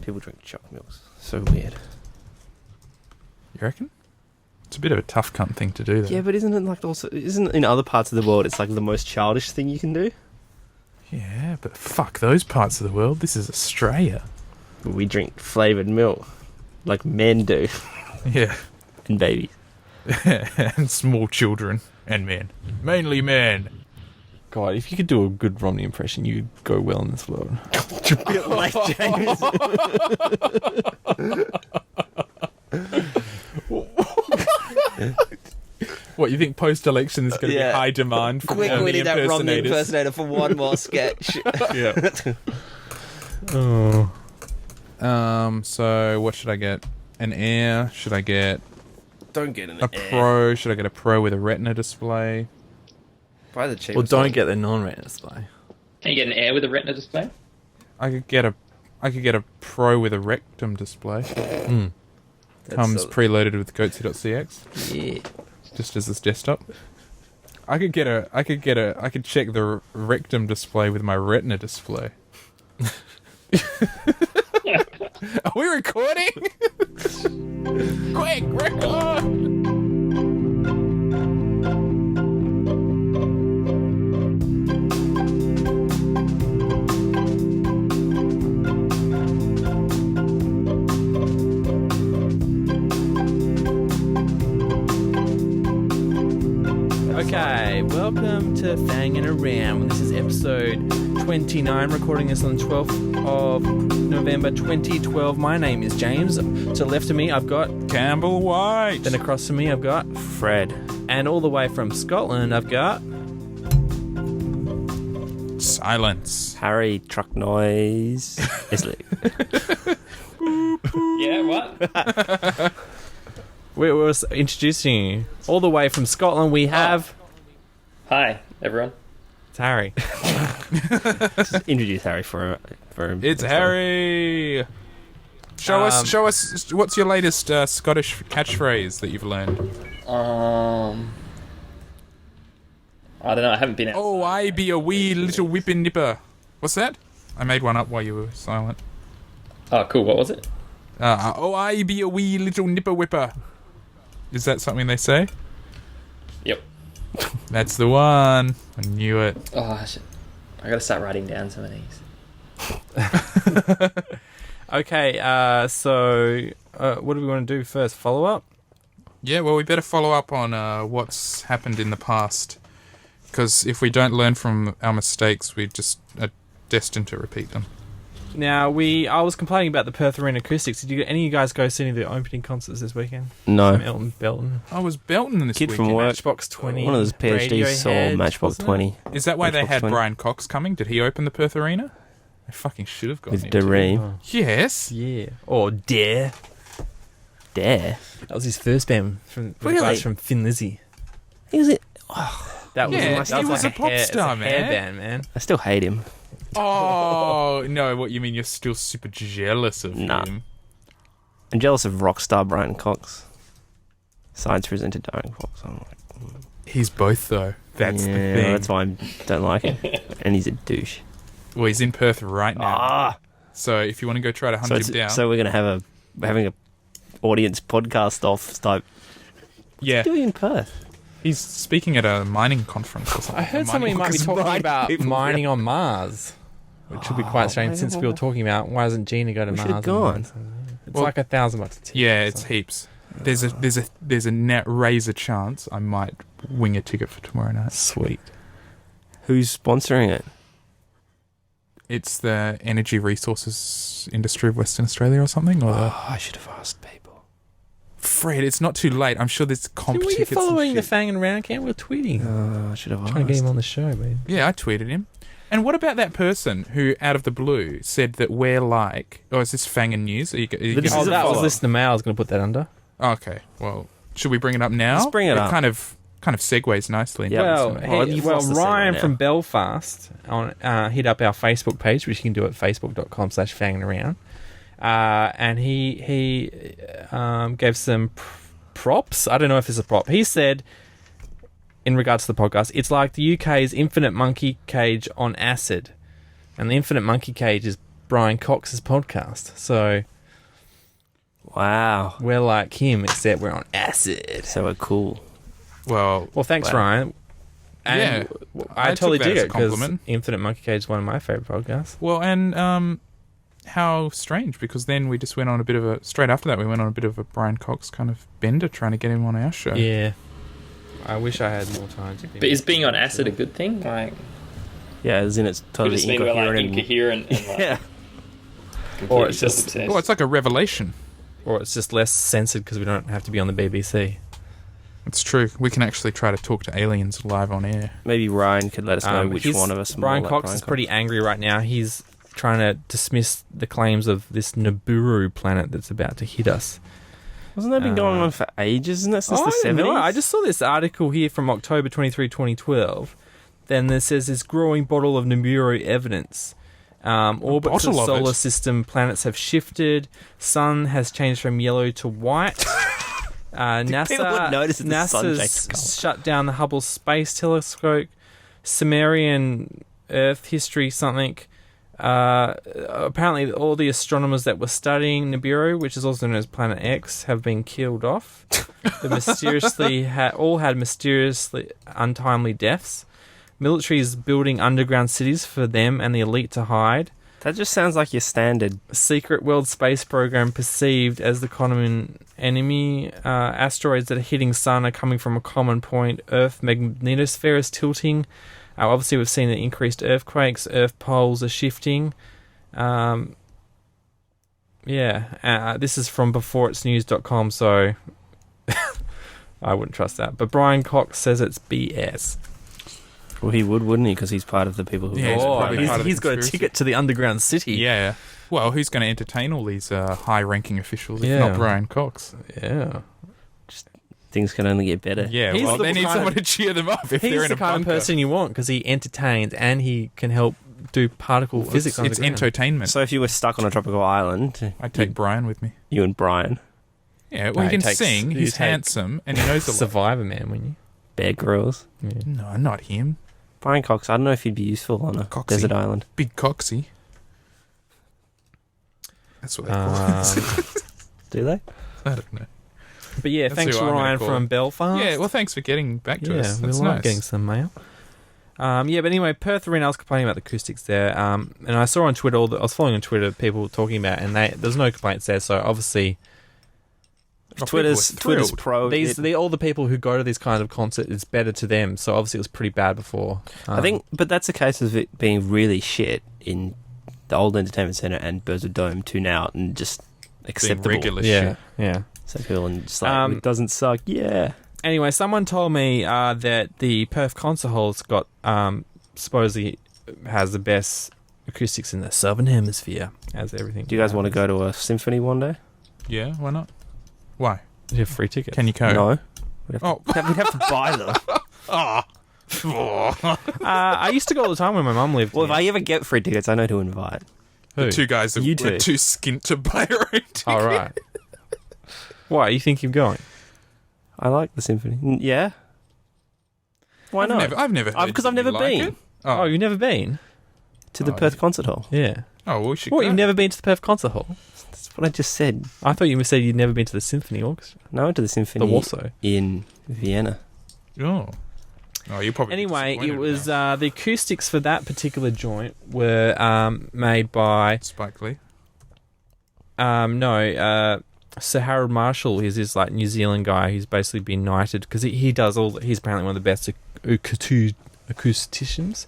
people drink chocolate milks. So weird. You reckon? It's a bit of a tough cunt thing to do, though. Yeah, but isn't in other parts of the world it's like the most childish thing you can do? Yeah, but fuck those parts of the world. This is Australia. We drink flavoured milk. Like men do. Yeah. And babies. And small children. And men. Mainly men. God, if you could do a good Romney impression, you'd go well in this world. A bit like James. What, you think post-election there's going to be high demand for Quick, we need that Romney impersonator for one more sketch. Yeah. So what should I get? An Air? Should I get Don't get an a Pro? Should I get a Pro with a Retina display? Buy the cheapest. Well, don't one. get the non-retina display. Can you get an Air with a Retina display? I could get a Pro with a Rectum display. Comes preloaded with goatsy.cx. Yeah. Just as this desktop. I could check the Rectum display with my Retina display. Are we recording? Quick, record! Okay, welcome to Fangin' Around. This is episode 29, recording this on the 12th of November 2012. My name is James. To the left of me, I've got Campbell White. Then across from me, I've got Fred. And all the way from Scotland, I've got Silence. Harry Truck Noise. Yeah, what? we were introducing you. All the way from Scotland, we have Hi, everyone. it's Harry. Just introduce Harry for him. It's Harry. Show us. What's your latest Scottish catchphrase that you've learned? I don't know. I haven't been out. Oh, I be a wee little whipping nipper. What's that? I made one up while you were silent. Oh, cool. What was it? Oh, I be a wee little nipper whipper. Is that something they say? Yep. That's the one. I knew it. Oh, shit. I gotta start writing down some of these. Okay, so what do we want to do first? Follow up? Yeah, well, we better follow up on what's happened in the past. Because if we don't learn from our mistakes, we just are destined to repeat them. Now, I was complaining about the Perth Arena acoustics. Did any of you guys go see any of the opening concerts this weekend? No. Some Elton Belton. I was belting this Kid weekend. from work. Matchbox 20. One of those PhDs saw Radiohead, Matchbox wasn't it? 20. Is that why they Matchbox had 20. Brian Cox coming? Did he open the Perth Arena? They fucking should have gotten With him too. Dareem. Oh. Yes. Yeah. Or Dare. Dare. That was his first band from the Really? guys from Thin Lizzy. He was it. That was, Yeah, that he was like a pop star, it's a man. hair band, man. I still hate him. Oh, no, what you mean? You're still super jealous of Nah. him? I'm jealous of rock star Brian Cox. Science presenter Brian Cox. I'm like, He's both, though. That's the yeah, thing. that's why I don't like him. And he's a douche. Well, he's in Perth right now. Ah. So if you want to go try to hunt him down. So we're gonna having a audience podcast off type. yeah, Doing in Perth. he's speaking at a mining conference or something. I heard A somebody mining might be talking mining about people, mining on Mars, which would be quite strange since we were talking about why doesn't Gina go to We Mars? should've gone. It's Well, like $1,000 a ticket. Yeah, it's heaps. There's a net razor chance I might wing a ticket for tomorrow night. Sweet. Who's sponsoring it? It's the energy resources industry of Western Australia or something. Or Oh, I should have asked people. Fred, it's not too late. I'm sure there's comp Were you tickets and following the shit. Fangin' Round camp? We're tweeting. I should have asked. Trying to get him on the show, man. Yeah, I tweeted him. And what about that person who, out of the blue, said that we're like... Oh, is this Fangin' news? Are you This gonna- is Oh, a that was follow-up. listener mail. I was going to put that under. Oh, okay, well, should we bring it up now? Let's bring it up. Kind of segues nicely. into Yeah. this Well, one. Well, you've lost the Ryan segment from now. Belfast hit up our Facebook page, which you can do at facebook.com/fangingaround. And he gave some props. I don't know if it's a prop. He said, in regards to the podcast, it's like the UK's Infinite Monkey Cage on acid. And the Infinite Monkey Cage is Brian Cox's podcast. So Wow. we're like him, except we're on acid. So we're cool. Well, Well, thanks, Wow. Ryan. And Yeah, I I totally took that dig as a it because compliment. Infinite Monkey Cage is one of my favorite podcasts. well, and how strange, because then we just went on a bit of a straight after that we went on a bit of a Brian Cox kind of bender trying to get him on our show. Yeah. I wish I had more time to be. But is being on acid a good thing? Like, Yeah, as in it's could totally just mean we're like incoherent. incoherent and like Yeah. completely Or it's just- self-obsessed. Well, it's like a revelation. Or it's just less censored because we don't have to be on the BBC. It's true. We can actually try to talk to aliens live on air. Maybe Ryan could let us know which He's- one of us. Brian more like Cox is pretty angry right now. He's trying to dismiss the claims of this Nibiru planet that's about to hit us. Wasn't that been going on for ages? Isn't that since the I don't 70s? know. I just saw this article here from October 23, 2012. Then there says this growing bottle of Nibiru evidence. Orbits of bottle of solar it? system planets have shifted. Sun has changed from yellow to white. people would notice if the sun changed NASA's colour? shut down the Hubble Space Telescope. Sumerian Earth history something. Apparently, all the astronomers that were studying Nibiru, which is also known as Planet X, have been killed off. They mysteriously all had mysteriously untimely deaths. Military is building underground cities for them and the elite to hide. That just sounds like your standard. Secret world space program perceived as the common enemy. Asteroids that are hitting Sun are coming from a common point. Earth magnetosphere is tilting. Obviously, we've seen the increased earthquakes. Earth poles are shifting. This is from beforeitsnews.com, so I wouldn't trust that. But Brian Cox says it's BS. Well, he would, wouldn't he? Because he's part of the people who. Yeah, he's voted probably for it. part of the he's got a conspiracy. ticket to the underground city. Yeah. Well, who's going to entertain all these high-ranking officials if Yeah. not Brian Cox? Yeah. Things can only get better. Yeah, He's well, the they need kind someone of- to cheer them up if they're He's in the a kind of bunker. person you want because he entertains and he can help do particle physics. It's underground. entertainment. So if you were stuck on a tropical island, I'd take Brian with me. you and Brian, Yeah, well, No, he can it takes- sing, you he's take handsome, and he knows a lot. Survivor Man, wouldn't you? Bear Grylls, Yeah. No, not him. Brian Cox. I don't know if he'd be useful on a Coxie. desert island. Big Coxie. That's what they call it. Do they? I don't know. But yeah, That's thanks who I'm gonna Ryan call from it. Belfast. Yeah, well, thanks for getting back to yeah, us. we That's like nice. getting some mail. But anyway, Perth Arena, I was complaining about the acoustics there. And I saw on Twitter, I was following on Twitter people talking about it, and there's no complaints there. So obviously, Oh, Twitter's people were thrilled. pro. all the people who go to these kind of concerts, it's better to them. So obviously, it was pretty bad before. I think, but that's a case of it being really shit in the old entertainment centre and Burswood Dome to now and just Being acceptable. regular yeah, shit. yeah. So people and just like it doesn't suck. Yeah. Anyway, someone told me that the Perth concert hall's got supposedly has the best acoustics in the Southern Hemisphere, as everything. Do you guys want to go to a symphony one day? Yeah, why not? Why? You have free tickets. Can you go? No. We'd have, Oh. we'd have to buy them. I used to go all the time when my mum lived. Well, if here. I ever get free tickets, I know who to invite. Who? The two guys that You were two. too skint to buy our own ticket. All right. Why you think you're going? I like the symphony. Yeah. Why not? I've never heard Because I've you never like been it. Oh, you've never been? to the Oh, Perth yeah. Concert Hall. Yeah. Oh, well, we should What? go. You've never been to the Perth concert hall? That's what I just said. I thought you said you'd never been to the symphony orchestra, No, I went to the symphony the Warsaw. in Vienna. Oh. Oh, you're probably Anyway, it disappointed was now. the acoustics for that particular joint were made by Spike Lee. Sir Harold Marshall. He's this like New Zealand guy who's basically been knighted because he does all. He's apparently one of the best acousticians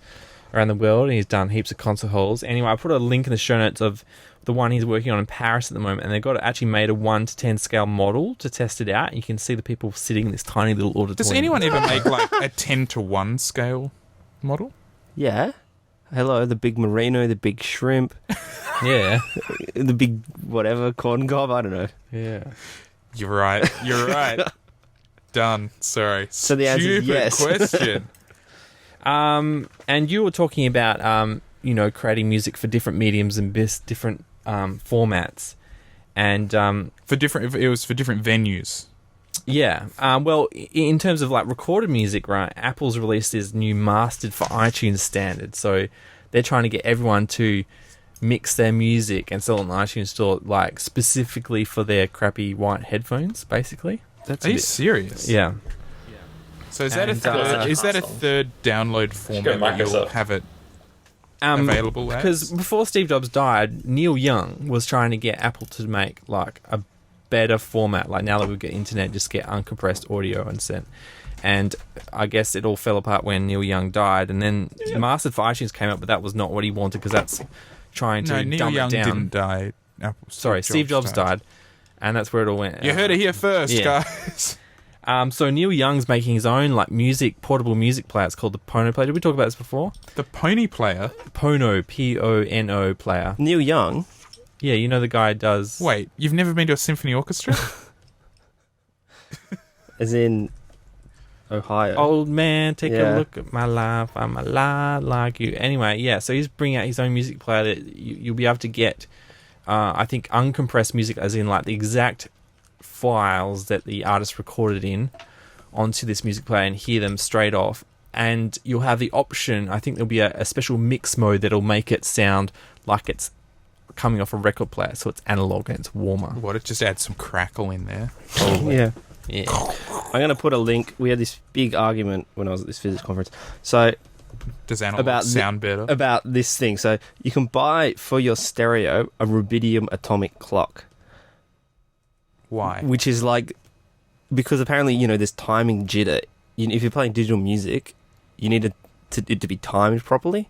around the world, and he's done heaps of concert halls. Anyway, I put a link in the show notes of the one he's working on in Paris at the moment, and they've got actually made a 1 to 10 scale model to test it out. You can see the people sitting in this tiny little auditorium. Does anyone ever make like a 10 to 1 scale model? Yeah. Hello, the big merino, the big shrimp, Yeah, the big whatever, corn cob, I don't know. yeah. You're right. You're right. Done. Sorry. So the answer is Stupid yes. question. And you were talking about creating music for different mediums and different formats, and It was for different venues. yeah. Well, in terms of like recorded music, right? Apple's released this new mastered for iTunes standard, so they're trying to get everyone to mix their music and sell it on the iTunes store, like specifically for their crappy white headphones, basically. That's Are you serious? Yeah. So is that And, is that a hassle. third download format that you'll Microsoft. have it available as? Because before Steve Jobs died, Neil Young was trying to get Apple to make like a better format. Like now that we've got internet, just get uncompressed audio and sent. And I guess it all fell apart when Neil Young died. And then Mastered for iTunes came up, but that was not what he wanted because that's trying to no, Neil dumb Young it down. didn't die. Sorry, Steve Jobs died. And that's where it all went. You heard it here first, Yeah. guys. So Neil Young's making his own like portable music player. It's called the Pono player. Did we talk about this before? The Pony Player. Pono, P-O-N-O player. Neil Young. Yeah, you know the guy does. Wait, you've never been to a symphony orchestra? As in Ohio. Old man, take Yeah. a look at my life. I'm a lot like you. Anyway, yeah. So he's bringing out his own music player that you'll be able to get. I think uncompressed music, as in like the exact files that the artist recorded in, onto this music player and hear them straight off. And you'll have the option. I think there'll be a special mix mode that'll make it sound like it's coming off a record player, so it's analog and it's warmer. What, it just adds some crackle in there. Yeah. Yeah. I'm going to put a link. We had this big argument when I was at this physics conference. So Does analog About sound better? about this thing. So you can buy for your stereo a rubidium atomic clock, Why? which is like, because apparently, there's timing jitter. If you're playing digital music, you need it to be timed properly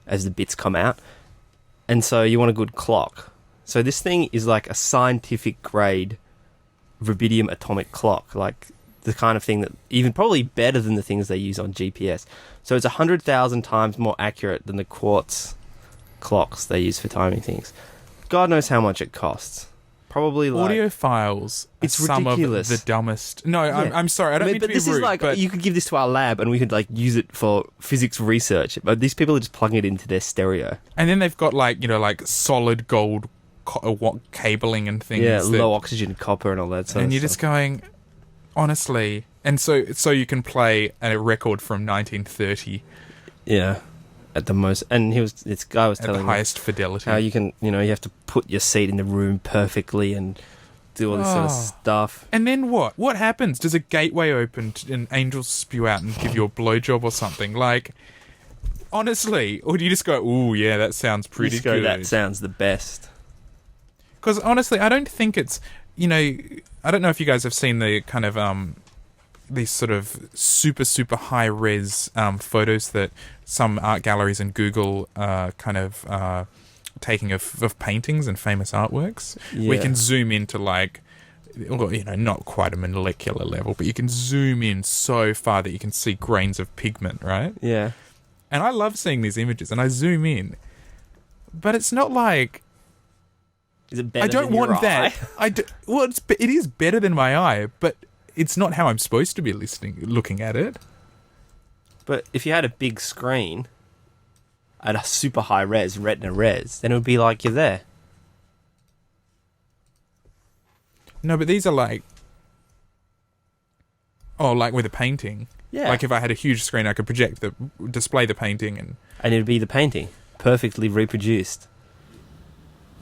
as the bits come out. And so you want a good clock. So this thing is like a scientific grade rubidium atomic clock, like the kind of thing that even probably better than the things they use on GPS. So it's 100,000 times more accurate than the quartz clocks they use for timing things. God knows how much it costs. Probably like Audiophiles are It's some ridiculous. of the dumbest. No, Yeah. I'm sorry. I don't mean to but be this rude, is like but you could give this to our lab and we could like use it for physics research. But these people are just plugging it into their stereo. and then they've got like solid gold cabling and things. Yeah, that- low oxygen copper and all that stuff. and you're just going, honestly. And so you can play a record from 1930 yeah, at the most. And this guy was at the telling me highest fidelity. how you can, you have to put your seat in the room perfectly and do all this sort of Oh. stuff. And then what? What happens? Does a gateway open and angels spew out and give you a blowjob or something? Like, honestly, or do you just go, "Ooh, yeah, that sounds pretty Just go, good"? that sounds the best. Because honestly, I don't think it's. I don't know if you guys have seen the kind of these sort of super high res photos that some art galleries and Google kind of taking of paintings and famous artworks. We Yeah. can zoom into like, well, not quite a molecular level, but you can zoom in so far that you can see grains of pigment, right? Yeah. And I love seeing these images, and I zoom in, but it's not like Is it better I don't than your want that. eye? Well, it is better than my eye, but it's not how I'm supposed to be looking at it. But if you had a big screen at a super high res, retina res, then it would be like you're there. No, but these are like, like with a painting. Yeah. Like if I had a huge screen, I could display the painting, and And it'd be the painting, perfectly reproduced.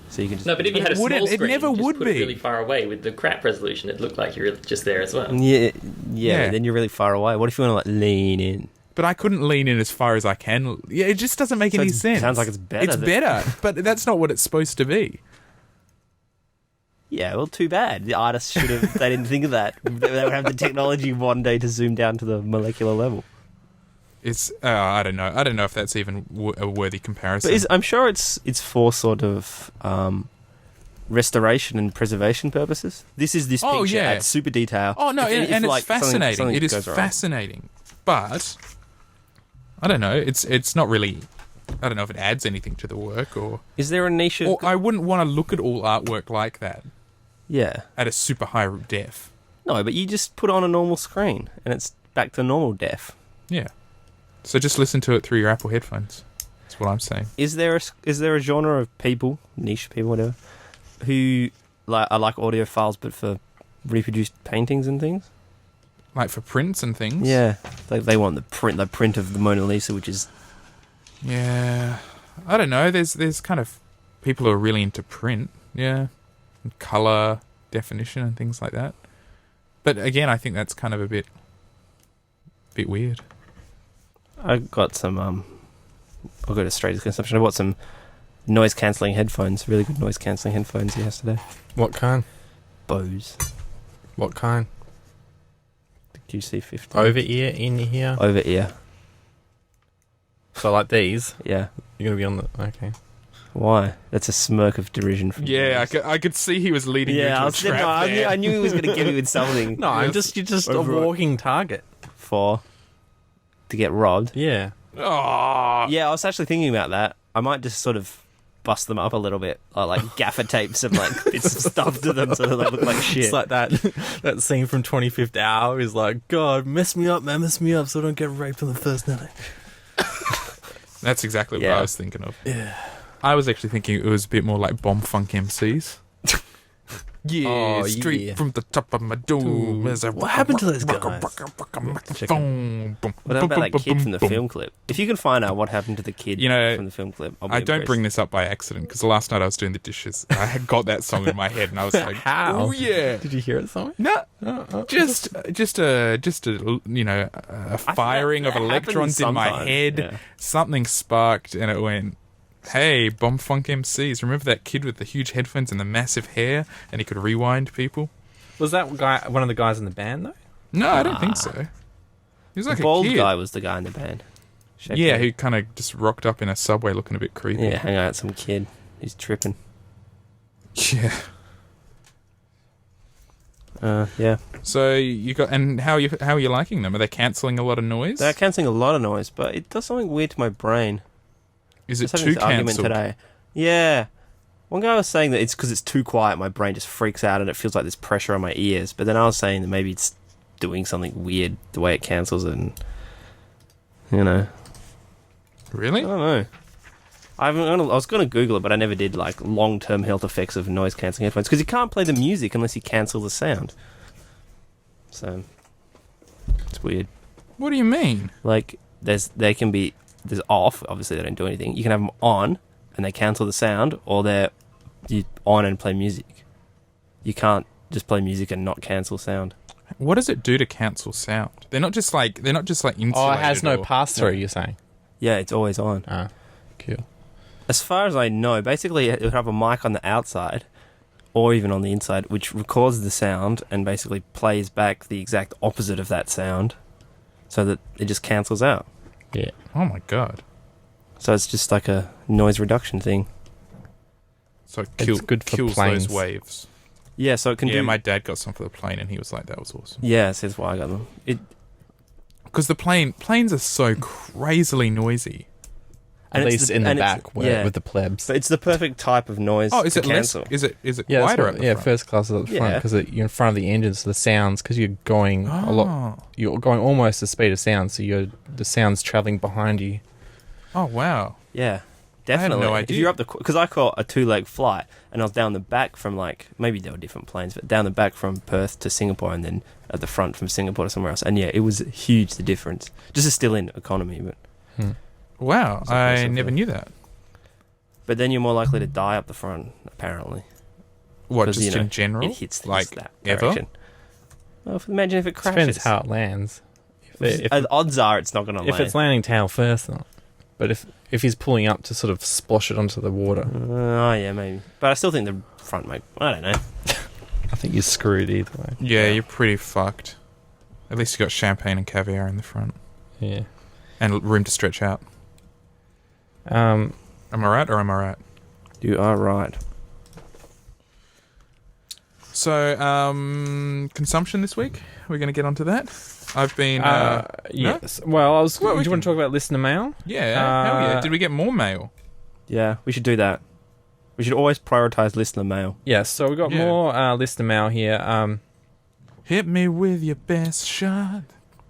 So you can just... No, but if you had a It small wouldn't- it screen, never just would put it be. really far away with the crap resolution, it looked like you were just there as well. Yeah, Yeah. then you're really far away. What if you want to like lean in? but I couldn't lean in as far as I can. Yeah, it just doesn't make So any it sense. sounds like it's better It's than- better, but that's not what it's supposed to be. Yeah, well, too bad. The artists should have... They didn't think of that. They would have the technology one day to zoom down to the molecular level. It's I don't know. I don't know if that's even a worthy comparison. But I'm sure it's for sort of restoration and preservation purposes. This is this Oh, picture yeah. at super detail. Oh no, If- if, and like, it's fascinating. something It is goes wrong. fascinating, but I don't know. It's not really. I don't know if it adds anything to the work, or Is there a niche of... I wouldn't want to look at all artwork like that Yeah. at a super high def. No, but you just put on a normal screen and it's back to normal def. Yeah. So just listen to it through your Apple headphones. That's what I'm saying. Is there a genre of people, niche people, whatever, who are like audiophiles but for reproduced paintings and things? Like for prints and things. Yeah, they want the print of the Mona Lisa, which is... Yeah. I don't know. There's kind of people who are really into print, yeah, and color definition and things like that. But again, I think that's kind of a bit weird. I got some. I'll go to straight to consumption. I bought some noise cancelling headphones. Really good noise cancelling headphones yesterday. What kind? Bose. What kind? The QC50. Over ear, in ear. Over ear. So like these, Yeah. you're gonna be on the okay. Why? That's a smirk of derision from Yeah, Bose. I could see he was leading you into a trap I knew he was going to get me with something. No, you're just a Over- walking target. To get robbed. Yeah. Oh, Yeah, I was actually thinking about that. I might just sort of bust them up a little bit, or like gaffer tape some like bits of stuff to them so that they look like shit. It's like that scene from 25th Hour is like, God, mess me up, man, mess me up so I don't get raped on the first night. that's exactly what Yeah. I was thinking of. Yeah. I was actually thinking it was a bit more like Bomb Funk MCs. Yeah, Oh, straight yeah. from the top of my dome. There's a What happened to those guys? microphone. What about that kid from the film clip? If you can find out what happened to the kid You know, from the film clip, I'll be I don't impressed. bring this up by accident because last night I was doing the dishes. I had got that song in my head and I was like, How? "Oh yeah." Did you hear it somewhere? No, just a you know a firing of that happens electrons in my sometimes, head. yeah. Something sparked and it went, "Hey, Bomb Funk MCs! Remember that kid with the huge headphones and the massive hair, and he could rewind people?" Was that guy one of the guys in the band though? No, I don't think so. He was like The bald a kid. guy was the guy in the band. Shaped Yeah, like- who kind of just rocked up in a subway looking a bit creepy. yeah, hang out with some kid. He's tripping. Yeah. Yeah. So you got, and how are you liking them? Are they cancelling a lot of noise? They're cancelling a lot of noise, but it does something weird to my brain. Is I it was having too this argument cancelled? today. Yeah. One guy was saying that it's because it's too quiet, my brain just freaks out and it feels like there's pressure on my ears. But then I was saying that maybe it's doing something weird the way it cancels it, and you know, Really? I don't know. I was going to Google it, but I never did, like long-term health effects of noise cancelling headphones, because you can't play the music unless you cancel the sound. So it's weird. What do you mean? Like there's off. Obviously, they don't do anything. You can have them on and they cancel the sound, or they're you on and play music. You can't just play music and not cancel sound. What does it do to cancel sound? They're not just like insulated. Oh, it has no or- pass through. You're saying? Yeah, it's always on. Ah, cool. As far as I know, basically it would have a mic on the outside or even on the inside, which records the sound and basically plays back the exact opposite of that sound, so that it just cancels out. Yeah. Oh my god! So it's just like a noise reduction thing. So it It's good for kills planes. those waves. Yeah, so it can Yeah, do. my dad got some for the plane, and he was like, "That was awesome." Yeah, so that's why I got them. Because the planes are so crazily noisy. At it's least the- in the and it's- back, yeah. with the plebs. So it's the perfect type of noise. Oh, is to it less? cancel. Is it Yeah, that's quieter what- at the yeah, front? first class at the front Yeah. because you're in front of the engine, so the sounds because you're going a lot. Oh. You're going almost the speed of sound, so the sound's traveling behind you. Oh wow! Yeah, I had no definitely. idea. If you're up because I caught a 2-leg flight and I was down the back from maybe there were different planes, but down the back from Perth to Singapore and then at the front from Singapore to somewhere else. And yeah, it was huge, the difference. Just a still in economy, Wow, So I impressive, never yeah. knew that. but then you're more likely to die up the front apparently. What, 'Cause, just in general? It hits like that ever? direction. Well, imagine if it crashes. Depends how it lands. If Odds are it's not going to land. if it's landing tail first, not. But if he's pulling up to sort of splosh it onto the water, Oh yeah, maybe. But I still think the front might. I don't know. I think you're screwed either way. Yeah, you're pretty fucked. At least you got champagne and caviar in the front, Yeah. and room to stretch out. Um. Am I right or am I right? You are right. So, consumption this week. We're going to get onto that. I've been. Yes. Well, I was. Well, do we you want to can- talk about listener mail? Yeah. Hell yeah. Did we get more mail? Yeah, we should do that. We should always prioritize listener mail. Yes. So we got Yeah. more listener mail here. Hit me with your best shot.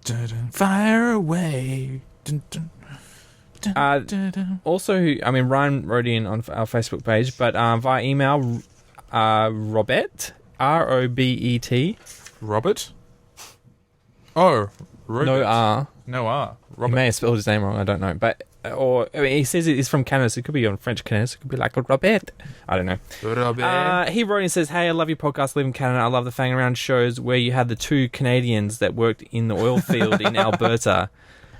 Dun-dun. Fire away. Dun-dun. Dun, dun-dun. Also, I mean, Ryan wrote in on our Facebook page, but via email, Robert, Robet. Robert? Oh, Robert. No R. No R. He Robert. may have spelled his name wrong. I don't know, but or I mean, he says it is from Canada, so it could be on French Canada, so it could be like Robert. I don't know. He wrote and says, "Hey, I love your podcast. Live in Canada. I love the Fang Around shows where you had the two Canadians that worked in the oil field in Alberta.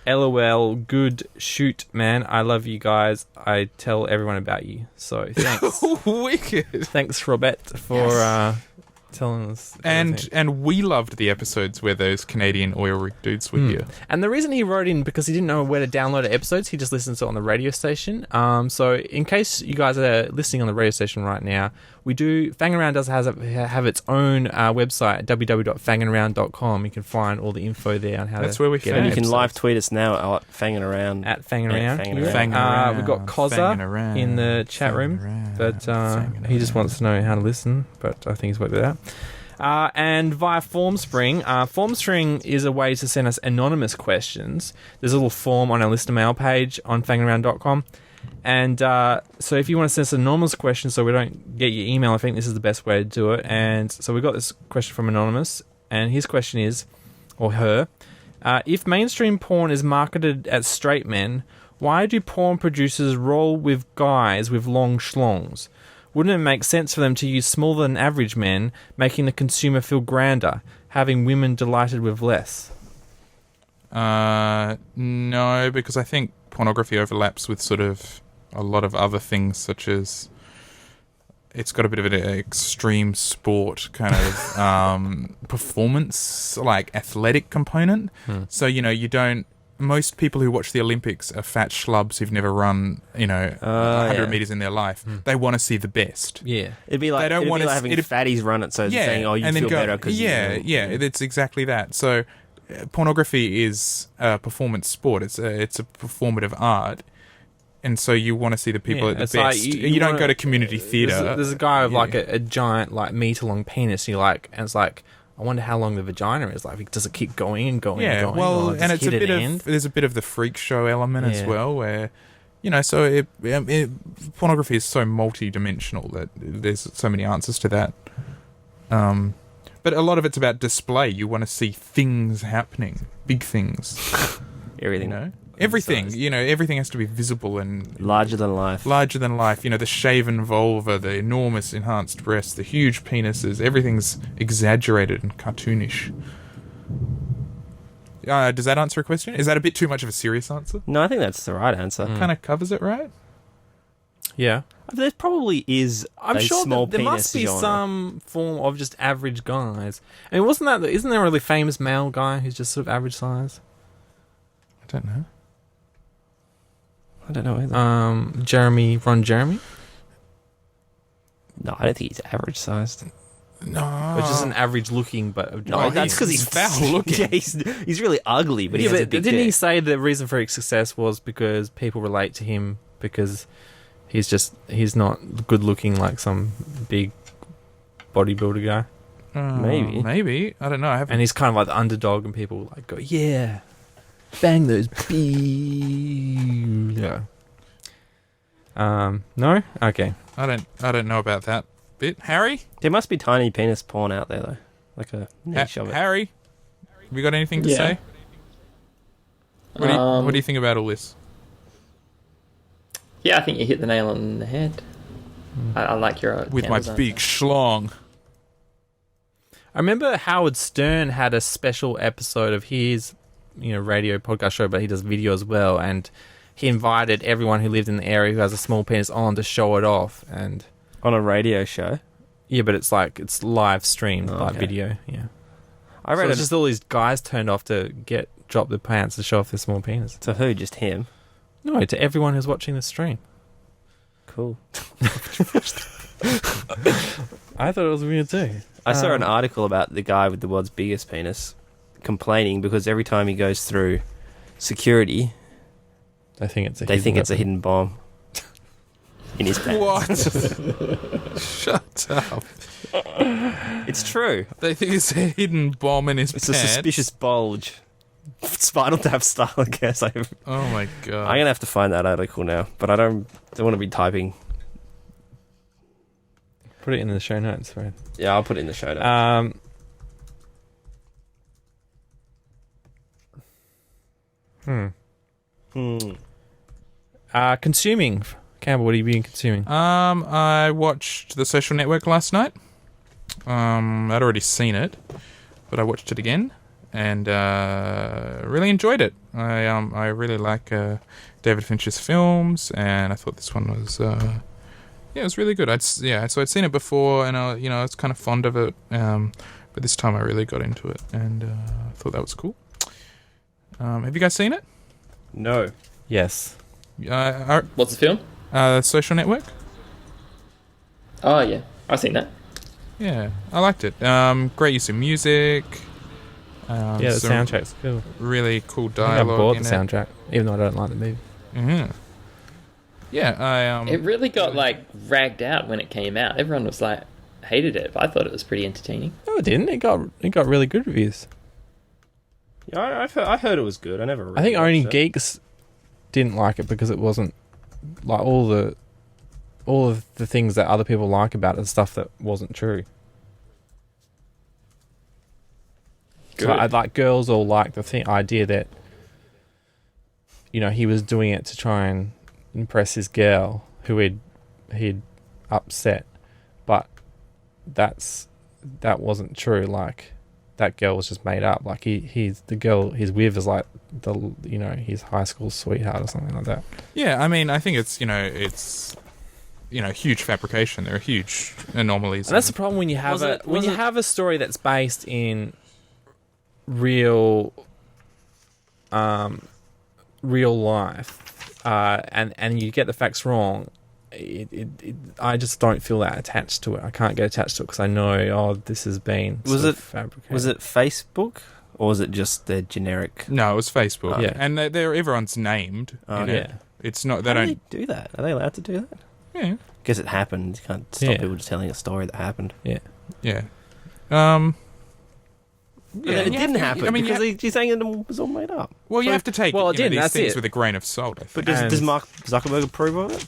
LOL, good shoot, man. I love you guys. I tell everyone about you. So thanks, Wicked. thanks, Robert, for telling us. everything. And we loved the episodes where those Canadian oil rig dudes were here. And the reason he wrote in, because he didn't know where to download the episodes, he just listens to it on the radio station. So in case you guys are listening on the radio station right now, Fang Around does have its own website, www.fangandaround.com. You can find all the info there on how That's to where we get found And an you can episode. live tweet us now at Fangin' Around. At Fangin' Around. Fangin' Yeah. Around. Fangin' Around, We've got Fangin' Kozza Around, in the chat room, Fangin' but Around, he just wants to know how to listen, but I think he's worked it out. And via Formspring. Formspring is a way to send us anonymous questions. There's a little form on our listener mail page on fangaround.com. And so if you want to send us anonymous questions so we don't get your email, I think this is the best way to do it. And so we got this question from Anonymous. And his question is, or her, if mainstream porn is marketed at straight men, why do porn producers roll with guys with long schlongs? Wouldn't it make sense for them to use smaller than average men, making the consumer feel grander, having women delighted with less? No, because I think pornography overlaps with sort of a lot of other things, such as it's got a bit of an extreme sport kind of performance, like athletic component. So, you don't... Most people who watch the Olympics are fat schlubs who've never run, 100 meters in their life. They want to see the best. Yeah. It'd be like, They don't want having fatties run it, so it's saying, oh, you feel better because it's exactly that. So pornography is a performance sport. It's a performative art. And so you want to see the people at the it's best. like you don't go to community theatre. There's a guy with like a giant like meter-long penis, and it's like, I wonder how long the vagina is. Like, does it keep going and going and going? Well, or does and it it's a hit bit an of end? there's a bit of the freak show element as well, where so pornography is so multi-dimensional that there's so many answers to that. But a lot of it's about display. You want to see things happening, big things. everything. Everything, everything has to be visible and Larger than life. larger than life. The shaven vulva, the enormous enhanced breasts, the huge penises. Everything's exaggerated and cartoonish. Does that answer a question? Is that a bit too much of a serious answer? No, I think that's the right answer. Kind of covers it, right? Yeah. There probably is I'm a sure small that there penis must be genre. some form of just average guys. I mean, isn't there a really famous male guy who's just sort of average size? I don't know. I don't know either. Ron Jeremy? No, I don't think he's average sized. No. Or just an average looking, but... No, that's because he's foul looking. Yeah, he's really ugly, but he yeah, has a but big didn't he dick. say the reason for his success was because people relate to him because he's not good looking like some big bodybuilder guy? Maybe. I don't know. I haven't. And he's kind of like the underdog, and people like go, yeah, bang those bees. Yeah. No? Okay. I don't know about that bit. Harry? There must be tiny penis porn out there though, like a niche of it. Harry? Have you got anything to Yeah. say? What do you think about all this? Yeah, I think you hit the nail on the head. I like your With my Amazon big stuff. schlong. I remember Howard Stern had a special episode of his, radio podcast show, but he does video as well, and he invited everyone who lived in the area who has a small penis on to show it off, and On a radio show. yeah, but it's live streamed, like okay. video. Yeah, I so read it's just all these guys turned off to drop their pants to show off their small penis. to who? Just him? No, to everyone who's watching the stream. Cool. I thought it was weird too. I saw an article about the guy with the world's biggest penis complaining because every time he goes through security, They think it's a hidden bomb in his pants. What? Shut up. It's true. They think it's a hidden bomb in his It's pants. a suspicious bulge. Spinal Tap style, I guess. I'm Oh my god. gonna have to find that article now, but I don't want to be typing. Put it in the show notes, right? Yeah, I'll put it in the show notes. Consuming. Campbell, what have you been consuming? I watched The Social Network last night. I'd already seen it, but I watched it again and really enjoyed it. I really like David Fincher's films, and I thought this one was it was really good. So I'd seen it before, and I was kind of fond of it, but this time I really got into it, and I thought that was cool. Have you guys seen it? No. Yes. What's the film? Social Network. Oh yeah, I've seen that. Yeah, I liked it. Great use of music. The some soundtrack's cool. Really cool I think dialogue. I bought in the it. soundtrack, even though I don't like the movie. Mm-hmm. Yeah, It really got ragged out when it came out. Everyone was hated it, but I thought it was pretty entertaining. No, it didn't. It got really good reviews. Yeah, I heard it was good. I never. Really I think only watched it. geeks didn't like it because it wasn't like all of the things that other people like about it, stuff that wasn't true. Good. So I'd like girls all like the idea that he was doing it to try and impress his girl who he'd upset, but that wasn't true. Like that girl was just made up. Like he's the girl he's with is like his high school sweetheart or something like that. yeah. I mean, I think it's huge fabrication. There are huge anomalies. And that's the problem when you have Was it- have a story that's based in real life, and you get the facts wrong. I just don't feel that attached to it. I can't get attached to it because I know, this has been fabricated. Was it Facebook or was it just the generic? No, it was Facebook. Yeah. And everyone's named. Oh, in it. yeah. It's not. They They don't don't. do that. Are they allowed to do that? Yeah. Guess it happened. You can't stop Yeah. people just telling a story that happened. Yeah. But Yeah, then it you didn't have to- happen I mean, you because you're saying it was all made up. Well, you have to take Well, it didn't, these that's things it. with a grain of salt. I But think. does Mark Zuckerberg approve of it? Is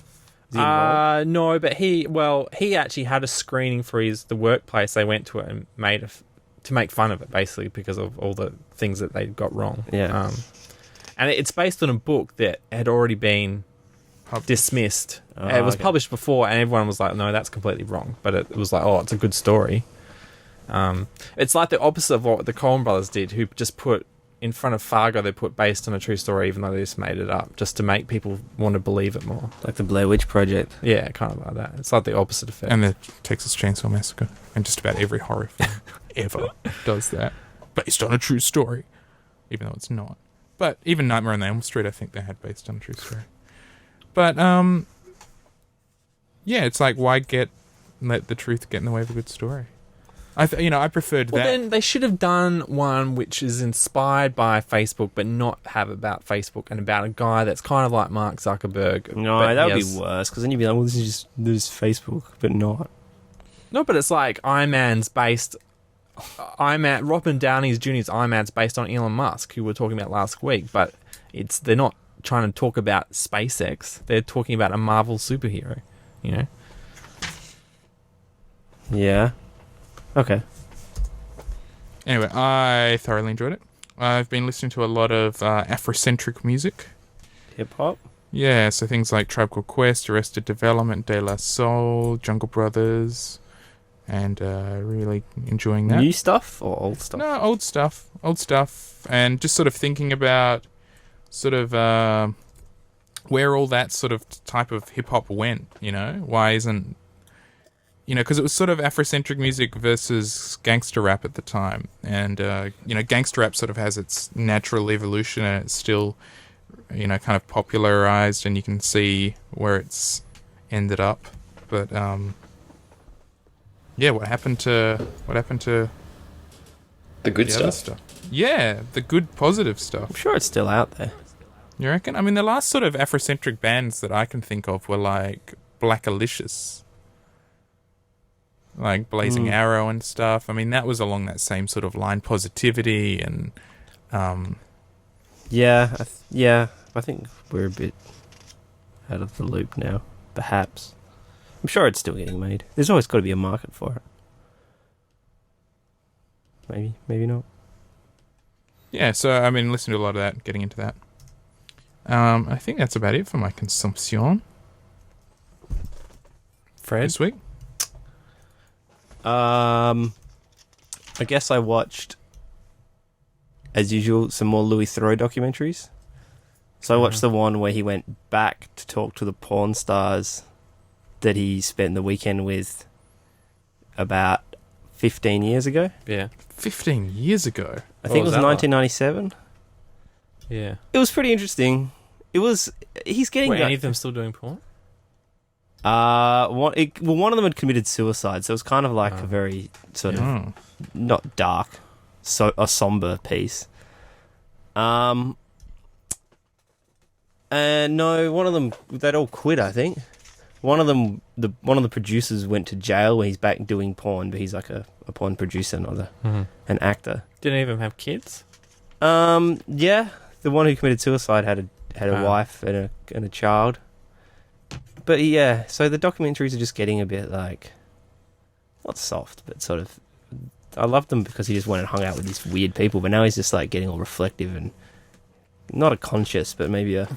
he involved? No, but he actually had a screening for the workplace. They went to it and to make fun of it, basically, because of all the things that they got wrong. Yeah. And it's based on a book that had already been dismissed. Oh, It was okay. published before, and everyone was like, "No, that's completely wrong." But it was like, "Oh, it's a good story." It's like the opposite of what the Coen brothers did, who just put in front of Fargo, they put based on a true story, even though they just made it up, just to make people want to believe it more. Like the Blair Witch Project. Yeah, kind of like that. It's like the opposite effect. And the Texas Chainsaw Massacre, and just about every horror film ever does that, based on a true story, even though it's not. But even Nightmare on Elm Street, I think they had based on a true story. But yeah, it's like why let the truth get in the way of a good story? I preferred Well, that. then they should have done one which is inspired by Facebook, but not have about Facebook and about a guy that's kind of like Mark Zuckerberg. No, but that he would has- be worse because then you'd be like, well, this is Facebook, but not. No, but it's like Iron Man's based. Robert Downey Jr.'s Iron Man's based on Elon Musk, who we were talking about last week, but they're not trying to talk about SpaceX. They're talking about a Marvel superhero, Yeah. Okay. Anyway, I thoroughly enjoyed it. I've been listening to a lot of Afrocentric music. Hip hop. Yeah, so things like Tribe Called Quest, Arrested Development, De La Soul, Jungle Brothers, and really enjoying that. New stuff or old stuff? No, old stuff, and just sort of thinking about sort of where all that sort of type of hip hop went. Why isn't because it was sort of Afrocentric music versus gangster rap at the time, and gangster rap sort of has its natural evolution, and it's still kind of popularized, and you can see where it's ended up, but yeah, what happened to The good the other stuff. stuff? Yeah, the good positive stuff. I'm sure it's still out there. You reckon? I mean, the last sort of Afrocentric bands that I can think of were like Blackalicious, like Blazing Arrow and stuff. I mean, that was along that same sort of line, Positivity, and Yeah, I think we're a bit out of the loop now. Perhaps. I'm sure it's still getting made. There's always got to be a market for it. Maybe not. yeah. So I mean, listening to a lot of that, getting into that. I think that's about it for my consumption Fred? this week. I guess I watched, as usual, some more Louis Theroux documentaries. So I watched the one where he went back to talk to the porn stars that he spent the weekend with about 15 years ago. Yeah. 15 years ago. I think it was was that like? 1997. Yeah. It was pretty interesting. He's getting... Were any of them still doing porn? one of them had committed suicide, so it was kind of like a very sort of Oh. not dark, so a somber piece. And no, one of them they'd all quit. I think one of them, one of the producers went to jail where he's back doing porn, but he's like a porn producer, not an actor. Didn't even have kids? Yeah, the one who committed suicide had a wife and a child. But yeah, so the documentaries are just getting a bit like, not soft, but sort of. I loved them because he just went and hung out with these weird people, but now he's just like getting all reflective and not a conscious, but maybe a.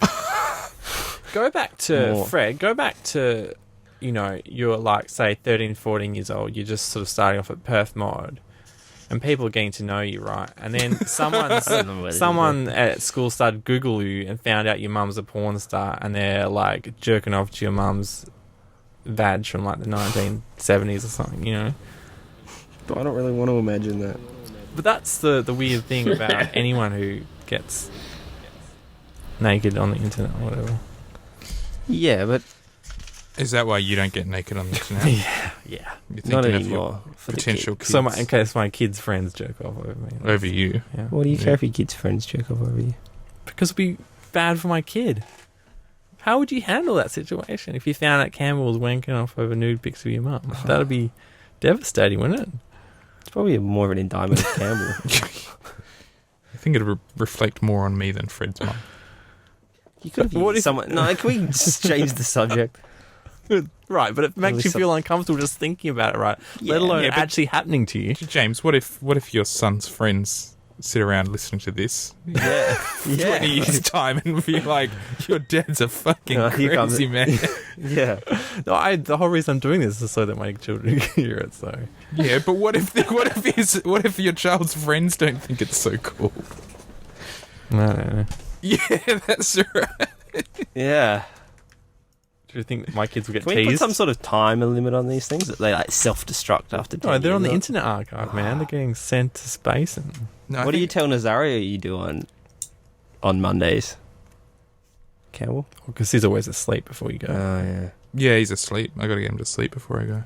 Go back to More. Fred. Go back to, you're like, say, 13, 14 years old. You're just sort of starting off at Perth Mod, and people are getting to know you, right? And then someone at school started Google you and found out your mum's a porn star, and they're like jerking off to your mum's vag from like the 1970s or something, I don't really want to imagine that. But that's the weird thing about anyone who gets naked on the internet or whatever. Yeah, but Is that why you don't get naked on the internet? Yeah. You're not thinking of anymore. your For the potential kids So in case my kids' friends jerk off over me. over you. Yeah. What do you care Yeah. if your kids' friends jerk off over you? Because it'd be bad for my kid. How would you handle that situation if you found out Campbell was wanking off over nude pics of your mum? That'd be devastating, wouldn't it? It's probably more of an indictment of Campbell. I think it'd reflect more on me than Fred's mum. You could What have if- someone. No, can we just change the subject? Right, but it makes least you some- feel uncomfortable just thinking about it, right? Let alone Yeah, but- actually happening to you. James, what if your son's friends sit around listening to this Yeah, 20 years time and be like, your dad's a fucking Oh, here comes crazy man? yeah. No, the whole reason I'm doing this is so that my children can hear it. So Yeah, but what if your child's friends don't think it's so cool? no. Yeah, that's right. Yeah. Do you think that my kids will get Can we put teased? some sort of time limit on these things that they like self-destruct after 10 No, they're on the years? Internet Archive, man. They're getting sent to space. And No, What do you tell Nazario you do on Mondays? Campbell? because he's always asleep before you go. Oh, yeah. Yeah, he's asleep. I gotta get him to sleep before I go.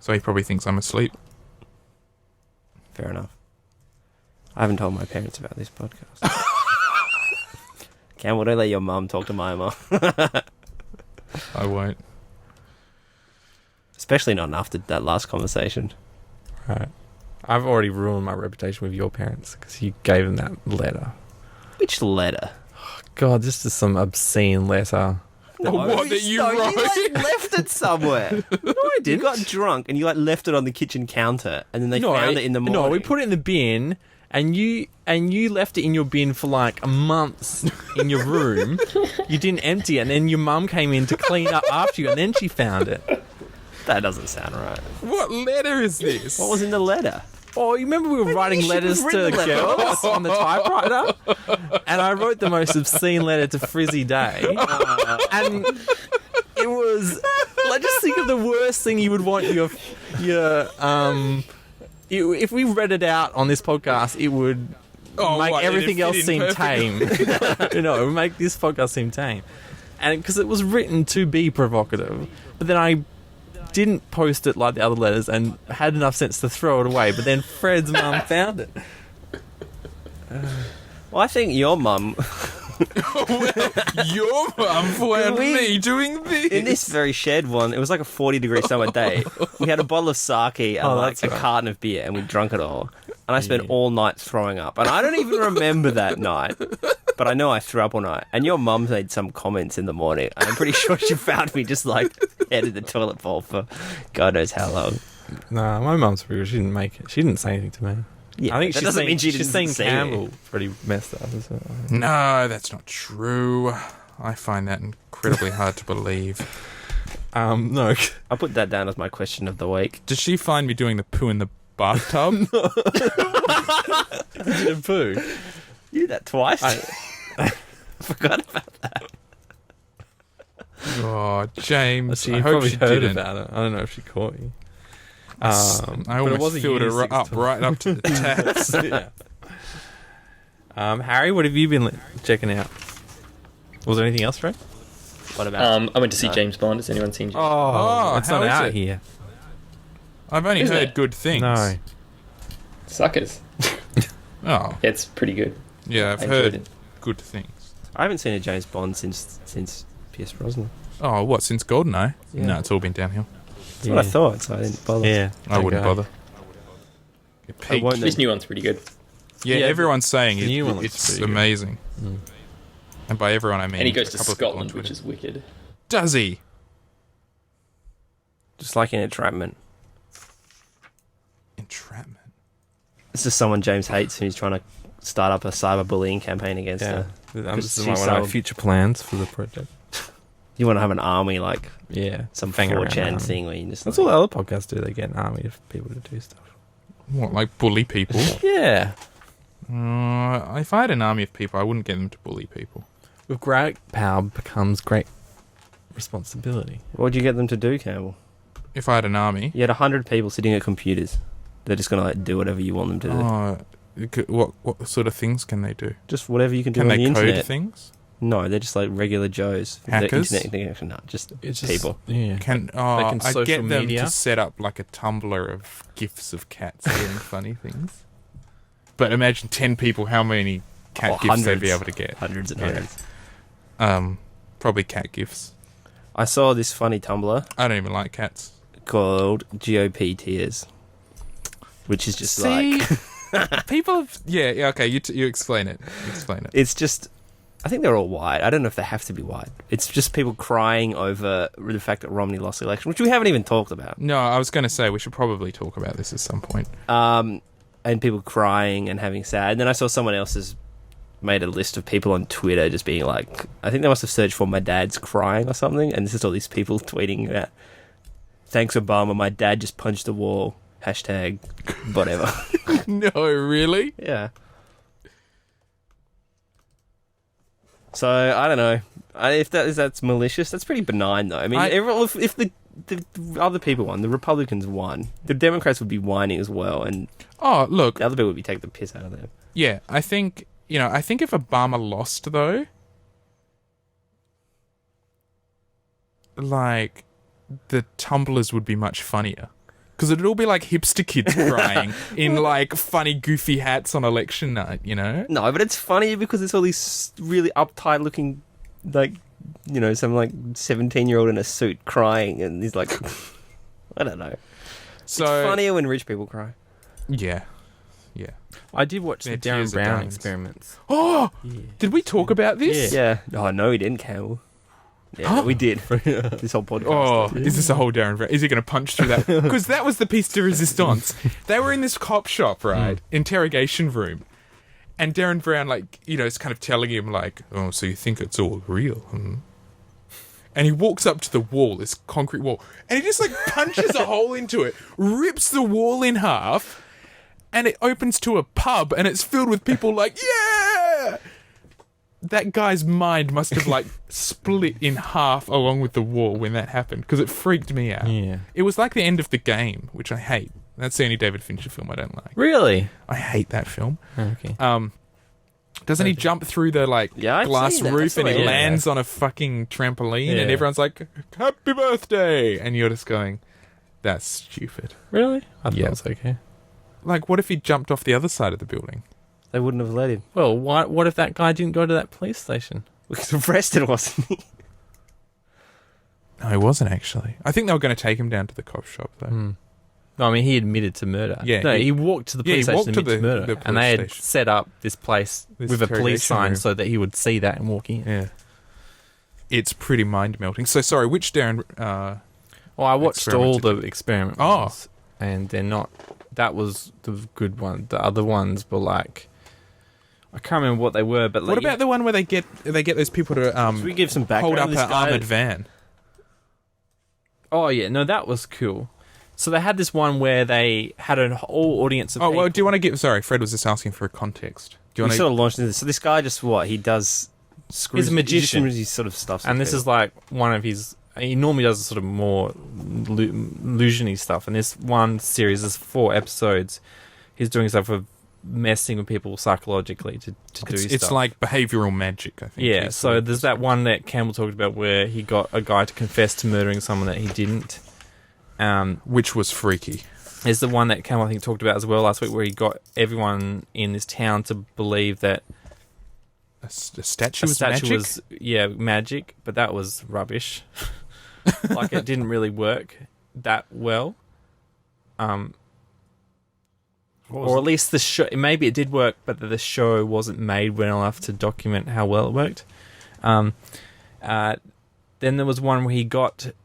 So he probably thinks I'm asleep. Fair enough. I haven't told my parents about this podcast. Campbell, don't let your mum talk to my mum. I won't. Especially not after that last conversation. Right. I've already ruined my reputation with your parents because you gave them that letter. Which letter? God, this is some obscene letter. What that you wrote? You like, left it somewhere. No, I didn't. You got drunk and you like left it on the kitchen counter, and then they found it in the morning. No, we put it in the bin, and you left it in your bin for like months in your room. You didn't empty it, and then your mum came in to clean up after you, and then she found it. That doesn't sound right. What letter is this? What was in the letter? Oh, you remember we were writing you should have letters to written the letter. girls on the typewriter? And I wrote the most obscene letter to Frizzy Day. And it was like, just think of the worst thing you would want your if we read it out on this podcast, it would make everything else seem tame. It would make this podcast seem tame. And because it was written to be provocative, but then I didn't post it like the other letters and had enough sense to throw it away, but then Fred's mum found it. Well, I think your mum, Your mum found me doing this. in this very shed one, it was like a 40-degree summer day. We had a bottle of sake and like that's a right. carton of beer, and we drank it all. And I spent all night throwing up. And I don't even remember that night, but I know I threw up all night. And your mum made some comments in the morning. And I'm pretty sure she found me just like head in the toilet bowl for God knows how long. Nah, my mum's real. She didn't make it. She didn't say anything to me. Yeah, I think that she's doesn't seen, mean she she's didn't seen see Campbell it. pretty messed up. Isn't it? No, that's not true. I find that incredibly hard to believe. No. I'll put that down as my question of the week. Does she find me doing the poo in the bathtub? Did you poo? You did that twice. I forgot about that. Oh, James, She I hope probably she heard didn't. about it. I don't know if she caught you. I but it was almost a filled Year her Six up toy. right up to the taps. Yeah. Harry, what have you been checking out? Was there anything else, Ray? What about? I went to see James Bond. Has anyone seen James? Oh, it's how not is out it? here. I've only Isn't heard it? good things. No. Suckers. Oh, It's pretty good. yeah, I've I enjoyed heard it. good things. I haven't seen a James Bond since Pierce Brosnan. Oh, what, since GoldenEye? Yeah. No, it's all been downhill. That's what I thought, so I didn't bother. Yeah. I wouldn't okay. bother. It I peaked. won't This new one's pretty good. Yeah, Yeah, everyone's saying the new one looks it's pretty good. amazing. Mm. And by everyone, I mean... And he goes a to couple of people on Scotland, Twitter. which is wicked. Does he? Just like in Entrapment. Entrapment. It's just someone James hates who's trying to start up a cyberbullying campaign against Yeah. her. This is she one of my sold- future plans for the project. You want to have an army like Yeah. some Fang around 4chan army. thing where you just... That's all the other podcasts do. They get an army of people to do stuff. What, like bully people? Yeah. If I had an army of people, I wouldn't get them to bully people. With great power becomes great responsibility. What'd you get them to do, Campbell? If I had an army... You had 100 people sitting at computers. They're just going to like do whatever you want them to do. What sort of things can they do? Just whatever you can do Can on they the code internet. things? No, they're just like regular Joes. Hackers? The internet connection. No, just It's just, people. Yeah. Can can I social get them media. to set up like a Tumblr of gifs of cats doing funny things? But imagine 10 people, how many cat Oh, gifs they'd be hundreds. able to get. Hundreds and Yeah. hundreds. Probably cat gifs. I saw this funny Tumblr I don't even like cats. called GOP Tears, which is just See? like... People have... Yeah, okay, you explain it. Explain it. It's just... I think they're all white. I don't know if they have to be white. It's just people crying over the fact that Romney lost the election, which we haven't even talked about. No, I was going to say we should probably talk about this at some point. And people crying and having sad. And then I saw someone else's made a list of people on Twitter just being like... I think they must have searched for "my dad's crying" or something. And this is all these people tweeting about... "Thanks, Obama. My dad just punched the wall. Hashtag whatever." No, really? Yeah. So I don't know. If that's malicious, that's pretty benign though. I mean, if the other people won, the Republicans won, the Democrats would be whining as well, and Oh, look. the other people would be taking the piss out of them. Yeah, I think if Obama lost, though, like, the tumblers would be much funnier. Because it'd all be like hipster kids crying in, like, funny, goofy hats on election night, you know? No, but it's funny because it's all these really uptight looking, like, you know, some like 17-year-old in a suit crying, and he's like, I don't know. So, It's funnier when rich people cry. Yeah. I did watch Their the Darren tears are Brown diamonds. experiments. Oh! Yeah. Did we talk about this? Yeah. Oh, no, he didn't, Campbell. Yeah, Huh? no, we did. This whole podcast. Oh, is this a whole Darren Brown? Is he going to punch through that? Because that was the piece de resistance. They were in this cop shop, right? Interrogation room. And Darren Brown, like, you know, is kind of telling him, like, oh, so you think it's all real, hmm? And he walks up to the wall, this concrete wall, and he just, like, punches a hole into it, rips the wall in half, and it opens to a pub, and it's filled with people like, yeah! That guy's mind must have, like, split in half along with the wall when that happened, because it freaked me out. Yeah. It was like the end of The Game, which I hate. That's the only David Fincher film I don't like. Really? I hate that film. Okay. Doesn't he jump through the, like, Yeah, I've glass seen that. roof and he That's the way- lands on a fucking trampoline and Yeah. everyone's like, happy birthday! And you're just going, that's stupid. Really? I thought Yeah. it was okay. Like, what if he jumped off the other side of the building? They wouldn't have let him. Well, what if that guy didn't go to that police station? Because arrested, wasn't he? No, he wasn't actually. I think they were going to take him down to the cop shop, though. No, I mean, he admitted to murder. Yeah, No, he- he walked to the Yeah, he police station walked and to admitted to the murder. police And they had station. set up this place This with a police interrogation sign room. so that he would see that and walk in. Yeah. It's pretty mind-melting. So, sorry, which Darren... Well, I watched all Experiments. the experiment Oh. ones. and they're not. That was the good one. The other ones were like, I can't remember what they were. But What about the one where they get those people to Should we give some hold background? up This an guy- armored van? Oh yeah, no, that was cool. So they had this one where they had an whole audience of Oh, people. well, do you want to give... Sorry, Fred was just asking for a context. Do you We want sort of launched into this. So this guy just he does screws. He's a magician. He sort of stuff. And this is like one of his. He normally does sort of more illusiony stuff. And this one series, there's 4 episodes. He's doing stuff with messing with people psychologically to do stuff. It's like behavioural magic, I think. Yeah. So there's that one that Campbell talked about where he got a guy to confess to murdering someone that he didn't. Which was freaky. There's the one that Campbell I think talked about as well last week, where he got everyone in this town to believe that A statue a was statue magic? was magic, but that was rubbish. Like it didn't really work that well. Or at least the show. Maybe it did work, but the show wasn't made well enough to document how well it worked. Then there was one where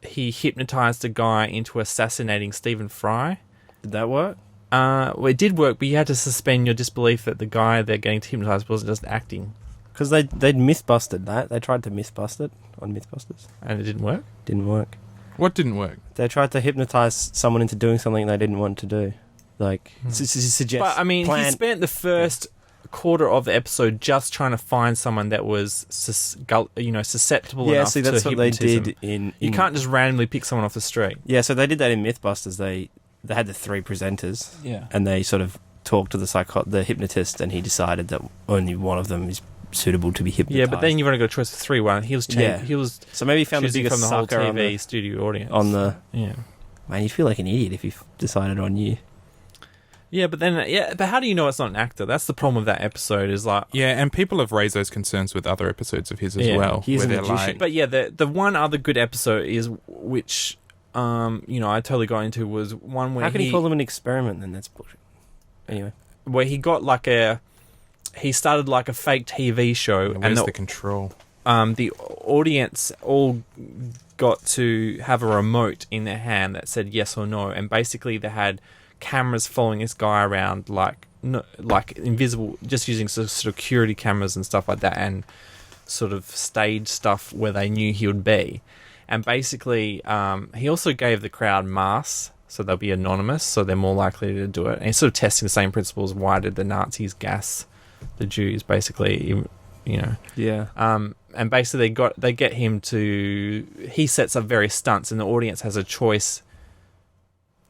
he hypnotized a guy into assassinating Stephen Fry. Did that work? Well, it did work, but you had to suspend your disbelief that the guy they're getting to hypnotize wasn't just acting, Because they'd mythbusted that. They tried to mythbust it on Mythbusters. and it didn't work. Didn't work. What didn't work? They tried to hypnotize someone into doing something they didn't want to do. Like, suggest. But I mean, he plan- spent the first quarter of the episode just trying to find someone that was susceptible Yeah, enough see, that's to what they hypnotism. did in. You can't just randomly pick someone off the street. Yeah, so they did that in Mythbusters. They had the 3 presenters. Yeah. And they sort of talked to the hypnotist, and he decided that only one of them is suitable to be hypnotized. Yeah, but then you've only got a choice of 3. One, he was Yeah. he was So maybe he found the choosing biggest from the whole sucker TV studio audience. on the. Yeah. Man, you'd feel like an idiot if he decided on you. Yeah, but how do you know it's not an actor? That's the problem with that episode. Is like, Yeah, and people have raised those concerns with other episodes of his as Yeah, well. he's where a they're magician. like, but yeah, the one other good episode is which, I totally got into was one where How can he call them an experiment then? That's bullshit. Anyway. where he got he started like a fake TV show, where's and the control? the audience all got to have a remote in their hand that said yes or no, and basically they had cameras following this guy around like invisible, just using sort of security cameras and stuff like that, and sort of stage stuff where they knew he would be. And basically he also gave the crowd masks, so they'll be anonymous, so they're more likely to do it. And he's sort of testing the same principles. Why did the Nazis gas the Jews, basically, Yeah. and basically they get him to, he sets up various stunts, and the audience has a choice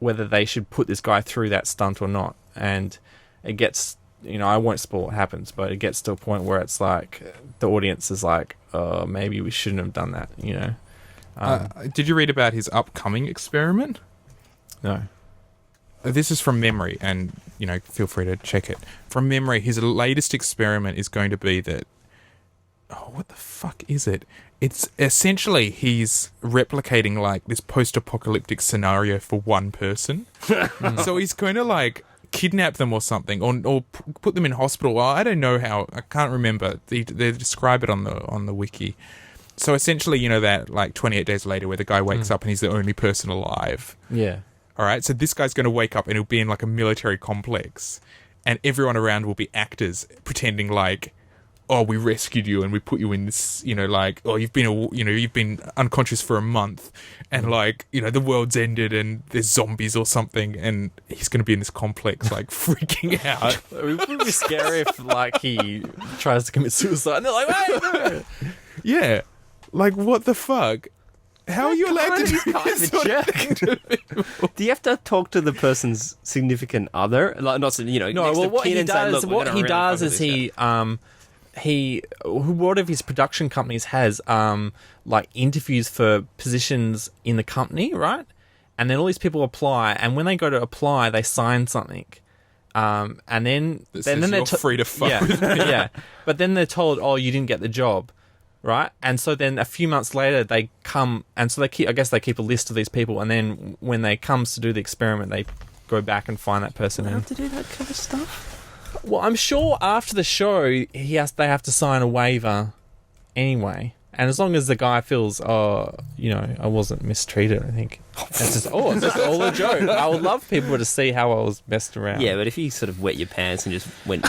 whether they should put this guy through that stunt or not. And it gets, I won't spoil what happens, but it gets to a point where it's like the audience is like, oh, maybe we shouldn't have done that, Did you read about his upcoming experiment? No. This is from memory, and, feel free to check it. From memory, his latest experiment is going to be that... Oh, what the fuck is it? It's essentially he's replicating, like, this post-apocalyptic scenario for one person. So he's going to, like, kidnap them or something, or put them in hospital. Well, I don't know how. I can't remember. They describe it on the wiki. So essentially, that, like, 28 days later where the guy wakes up and he's the only person alive. Yeah. All right, so this guy's going to wake up and he'll be in like a military complex, and everyone around will be actors pretending like, oh, we rescued you and we put you in this, oh, you've been unconscious for a month, and like, the world's ended and there's zombies or something, and he's going to be in this complex like freaking out. It would be scary if like he tries to commit suicide and they're like, wait, no. Yeah, like what the fuck? How are you allowed to do kind this of a sort of thing to people? Do you have to talk to the person's significant other? Like, not, No, next well, of what kin he and say, does, "Look, we're what gonna he really does fuck is with this one of his production companies has like interviews for positions in the company, right? And then all these people apply, and when they go to apply, they sign something, and then Says they're you're free to fuck yeah, with me. yeah. But then they're told, oh, you didn't get the job. Right, and so then a few months later they come, and so they keep a list of these people, and then when they comes to do the experiment, they go back and find that person. They And have to do that kind of stuff. well, I'm sure after the show they have to sign a waiver anyway, And as long as the guy feels, I wasn't mistreated, I think. It's just all a joke. I would love people to see how I was messed around. Yeah, but if you sort of wet your pants and just went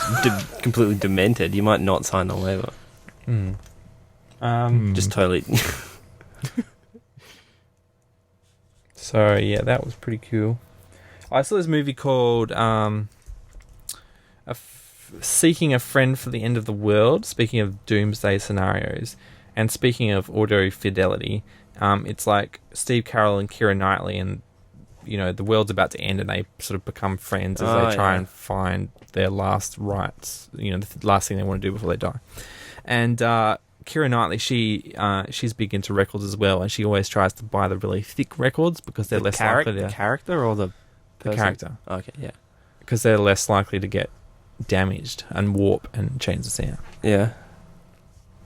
completely demented, you might not sign the waiver. Just totally. So, yeah, that was pretty cool. I saw this movie called Seeking a Friend for the End of the World, speaking of doomsday scenarios. And speaking of audio fidelity, it's like Steve Carell and Keira Knightley, and the world's about to end, and they sort of become friends as they try and find their last rites. The last thing they want to do before they die. And Keira Knightley, she's big into records as well, and she always tries to buy the really thick records because they're less likely to... The character or the person? The character. Okay, yeah. Because they're less likely to get damaged and warp and change the sound. Yeah.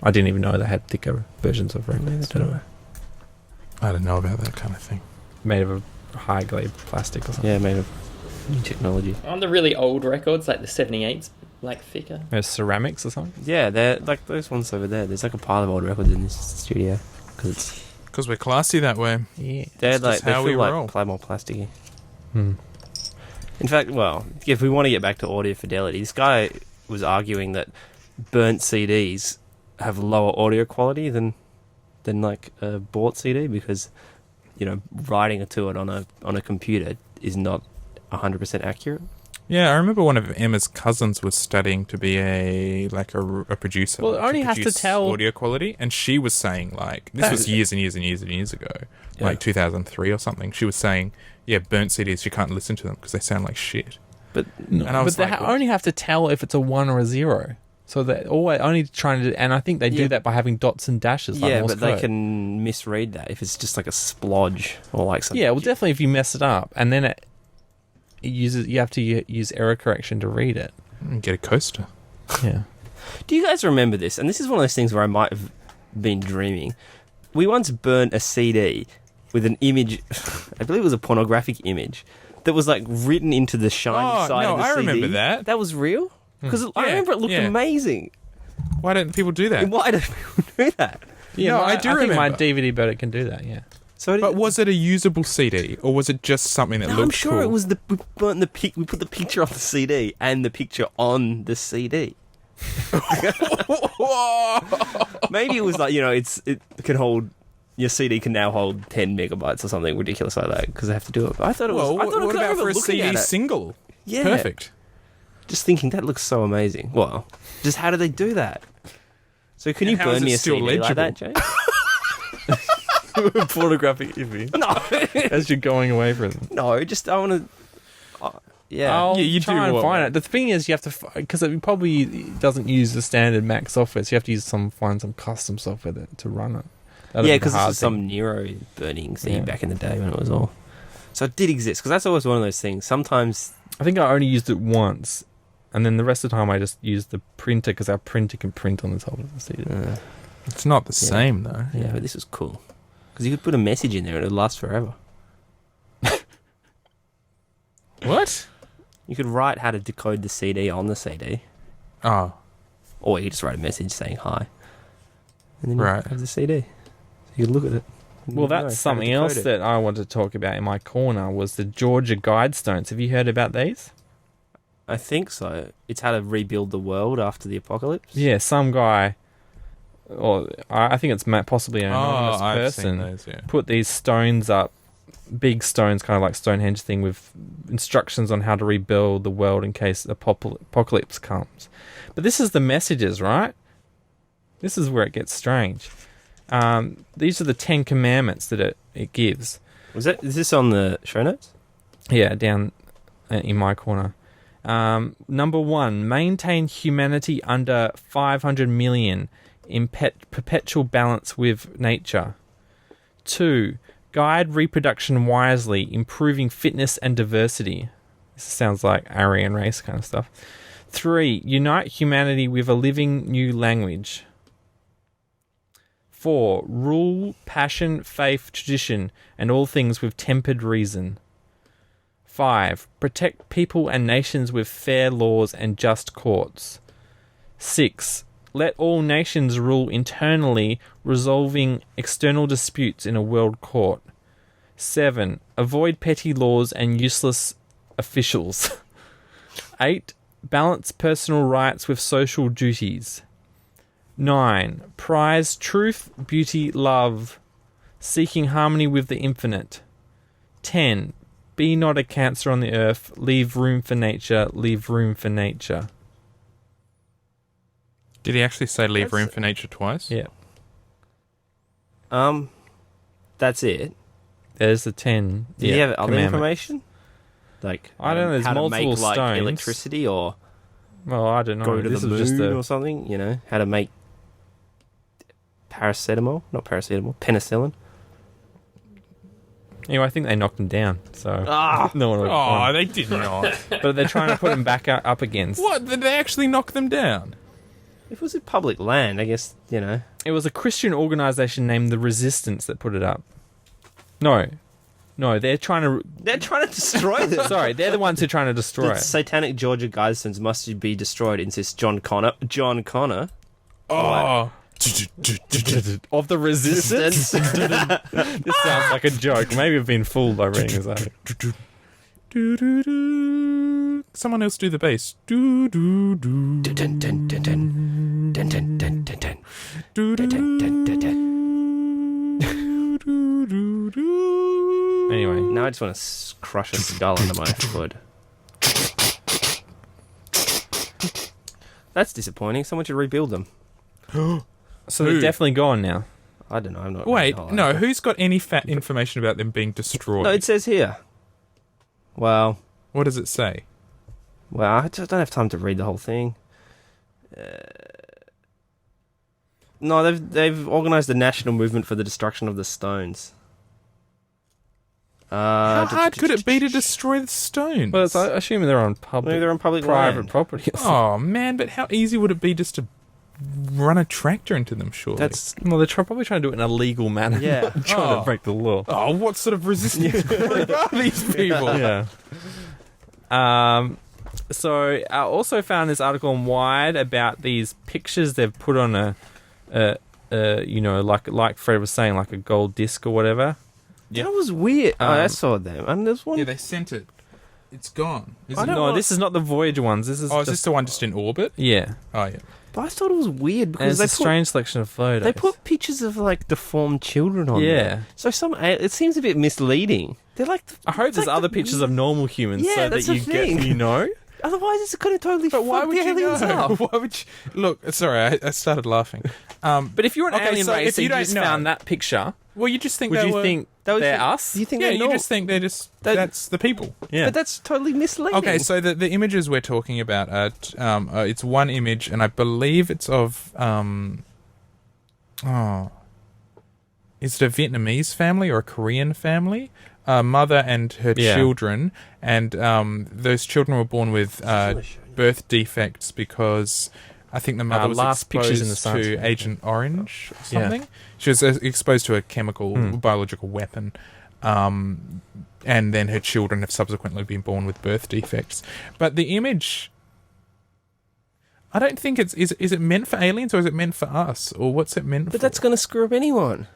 I didn't even know they had thicker versions of records. I don't know about that kind of thing. Made of a high-grade plastic or something. Yeah, made of new technology. On the really old records, like the 78s, like thicker. There's ceramics or something? Yeah, they're like those ones over there. There's like a pile of old records in this studio. Because we're classy that way. Yeah. They're That's like, just they how feel we like roll. more plasticky. Hmm. In fact, well, if we want to get back to audio fidelity, this guy was arguing that burnt CDs have lower audio quality than like a bought CD because writing to it on a computer is not 100% accurate. Yeah, I remember one of Emma's cousins was studying to be a producer. Well, it only has to produce tell audio quality, and she was saying this was years and years and years and years ago, like 2003 or something. She was saying, yeah, burnt CDs, you can't listen to them because they sound like shit. But and I was they like, only have to tell if it's a 1 or a 0. So they're always only trying to, and I think they do that by having dots and dashes. Like Morse but they code. can misread that if it's just like a splodge or like something. Yeah, well, definitely if you mess it up, and then it uses, you have to use error correction to read it. Get a coaster. Yeah. Do you guys remember this? And this is one of those things where I might have been dreaming. We once burnt a CD with an image, I believe it was a pornographic image, that was like written into the shiny side of the CD. I remember that. That was real? Because I remember it looked amazing. Why don't people do that? Why do people do that? Yeah, No, I I do do think my remember. DVD burner can do that, yeah. So But was it a usable CD, or was it just something that No, looked I'm sure cool? it was we burnt we put the picture on the CD and the picture on the CD. Maybe it was like, it can hold, your CD can now hold 10 megabytes or something ridiculous like that because they have to do it. But I thought it was. Well, I thought what I about for a looking CD at it. single? Yeah. Perfect. Just thinking that looks so amazing. Well, just how do they do that? So can And you how is burn it me a still CD like that, James? Pornographic image. No, As you're going away from them. no. Just I want to. Yeah. I'll Yeah, you try do and what- find it. The thing is, you have to, because it probably doesn't use the standard Mac software, so you have to find some custom software to run it. That'll Yeah, be the because this hard is some thing. Nero burning thing Yeah. back in the day when it was all. So it did exist because that's always one of those things. Sometimes. I think I only used it once, and then the rest of the time I just used the printer because our printer can print on the top of the CD. It's not the same, though. Yeah, but this was cool because you could put a message in there and it'd last forever. What? You could write how to decode the CD on the CD, Oh, or you could just write a message saying hi, and then you Right. have the CD. So you could look at it. and Well, you know how that's to something decode else it. that I want to talk about in my corner was the Georgia Guidestones. Have you heard about these? I think so. It's how to rebuild the world after the apocalypse. Yeah, some guy, or I think it's possibly an anonymous I've seen person, those, yeah. put these stones up, big stones, kind of like Stonehenge thing, with instructions on how to rebuild the world in case apocalypse comes. But this is the messages, right? This is where it gets strange. These are the 10 commandments that it gives. Is this on the show notes? Yeah, down in my corner. Number 1, maintain humanity under 500 million in perpetual balance with nature. 2, guide reproduction wisely, improving fitness and diversity. This sounds like Aryan race kind of stuff. 3, unite humanity with a living new language. 4, rule, passion, faith, tradition, and all things with tempered reason. 5, protect people and nations with fair laws and just courts. 6, Let all nations rule internally, resolving external disputes in a world court. 7. Avoid petty laws and useless officials. 8. Balance personal rights with social duties. 9. Prize truth, beauty, love, seeking harmony with the infinite. 10. Be not a cancer on the earth, leave room for nature, leave room for nature. Did he actually say leave room for nature twice? Yeah. That's it. There's the 10. Do you have other commandments. information? Like, I don't know, there's how to multiple make, like, stones. electricity, or Well, I don't know. go to this the was just moon or something. You know, how to make paracetamol, not paracetamol, penicillin. Anyway, I think they knocked him down. So no one. Oh, they did not. But they're trying to put him back up against. What? Did they actually knock them down? If it was in public land, I guess, you know. It was a Christian organization named the Resistance that put it up. No, they're trying to. They're trying to destroy them. Sorry, they're the ones who are trying to destroy The it. satanic Georgia Guidance must be destroyed, insists John Connor. John Connor? Oh. Of the Resistance. This sounds like a joke. Maybe I've been fooled by reading this out. Someone else do the bass. Dun, dun, dun, dun, dun. Dun, dun, dun, dun, dun. Dun, dun, dun, dun, dun. Anyway, Now I just want to crush a skull under my foot. That's disappointing. Someone should rebuild them. so they're Who? definitely gone now. I don't know. I'm not. Wait, reading the whole no. article. Who's got any information about them being destroyed? No, it says here. Well, What does it say? I just don't have time to read the whole thing. No, they've organised a national movement for the destruction of the stones. How hard could it be to destroy the stones? Well, I assume they're on public, Maybe they're on public private land. property. Or something. Oh man, but how easy would it be just to run a tractor into them? Surely. That's Well, they're probably trying to do it in a legal manner. Yeah. trying Oh. to break the law. Oh, what sort of resistance group are these people? Yeah. So I also found this article on Wired about these pictures they've put on like Fred was saying, like a gold disc or whatever. Yeah. that was weird. I saw them, and there's one. Yeah, they sent it. It's gone. Is I it? don't No, want- this is not the Voyager ones. This is Oh, is just, this the one just in orbit? yeah. Oh yeah. But I thought it was weird And because it's a strange selection of photos. they put pictures of like deformed children on Yeah. there. So it seems a bit misleading. They're like. I hope it's there's like other the- pictures of normal humans Yeah, so that that's the you thing. get, you know. Otherwise, it's going to totally But why fuck would the you aliens know? up. Why would you look? Sorry, I started laughing. But if you're an Okay, alien so race if and you you don't just know- found that picture, Well, you just think would they you were, think That was they're the- us? Do you think Yeah, they you know? just think that's the people. Yeah. But that's totally misleading. Okay, so the images we're talking about are it's one image, and I believe it's of is it a Vietnamese family or a Korean family? A mother and her Yeah. children, and those children were born with birth defects because I think the mother was last pictures in the exposed science to Agent Orange or Yeah. something. She was exposed to a chemical, biological weapon. And then her children have subsequently been born with birth defects. But the image, I don't think is it meant for aliens or is it meant for us or what's it meant for? But that's going to screw up anyone.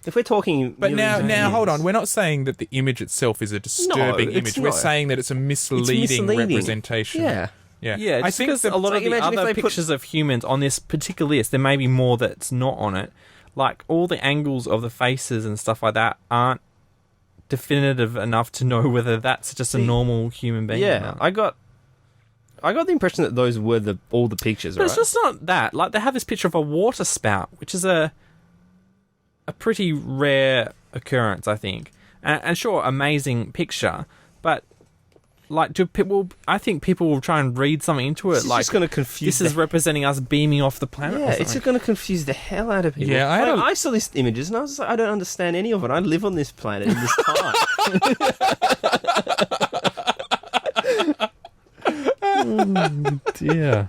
If we're talking, But millions of now, years- hold on. We're not saying that the image itself is a disturbing it's image. We're not. saying that it's a It's misleading, misleading. representation. Yeah. yeah. Yeah, I just think because the, a lot like, of the imagine if other they put- pictures of humans on this particular list, there may be more that's not on it. Like, all the angles of the faces and stuff like that aren't definitive enough to know whether that's just a normal human being or Yeah, not. I got the impression that those were all the pictures, But right? it's just not that. Like, they have this picture of a water spout, which is a pretty rare occurrence, I think. And sure, amazing picture, but like, do people? I think people will try and read something into it. It's Like, just going to confuse. this is representing us beaming off the planet. yeah, or it's something. going to confuse the hell out of people. Yeah, I saw these images and I was like, I don't understand any of it. I live on this planet in this time. Yeah.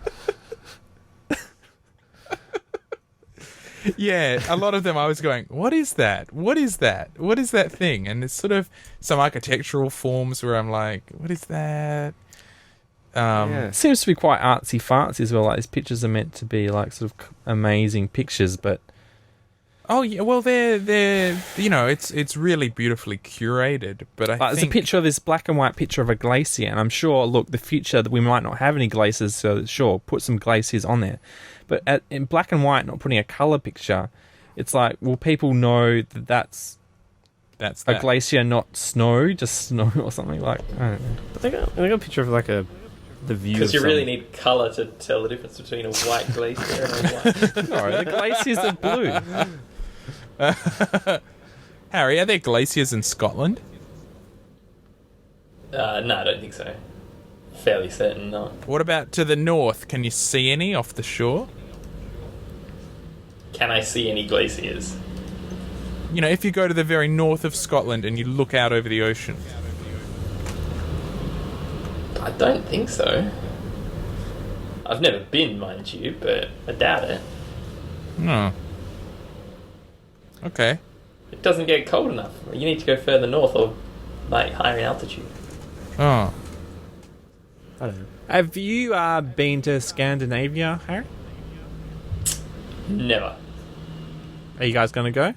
yeah, a lot of them I was going, what is that? What is that? What is that thing? And it's sort of some architectural forms where I'm like, what is that? Yeah. Seems to be quite artsy fartsy as well. Like, these pictures are meant to be like sort of amazing pictures, but Oh yeah, well they're it's really beautifully curated. But I like, there's a think picture of this black and white picture of a glacier, and I'm sure, look, the future that we might not have any glaciers, so sure, put some glaciers on there. But in black and white, not putting a color picture, it's like, will people know that that's a that. glacier, not snow, just snow or something like? I don't know. But they got a picture of like the view. Because you of really some- need colour to tell the difference between a white glacier and a white. No, the glaciers are blue. Harry, are there glaciers in Scotland? No, I don't think so. Fairly certain not. What about to the north? Can you see any off the shore? Can I see any glaciers? You know, if you go to the very north of Scotland and you look out over the ocean. I don't think so. I've never been, mind you, but I doubt it. No. Okay. It doesn't get cold enough. You need to go further north or like higher in altitude. Oh. I don't know. Have you been to Scandinavia, Harry? Never. Are you guys going to go?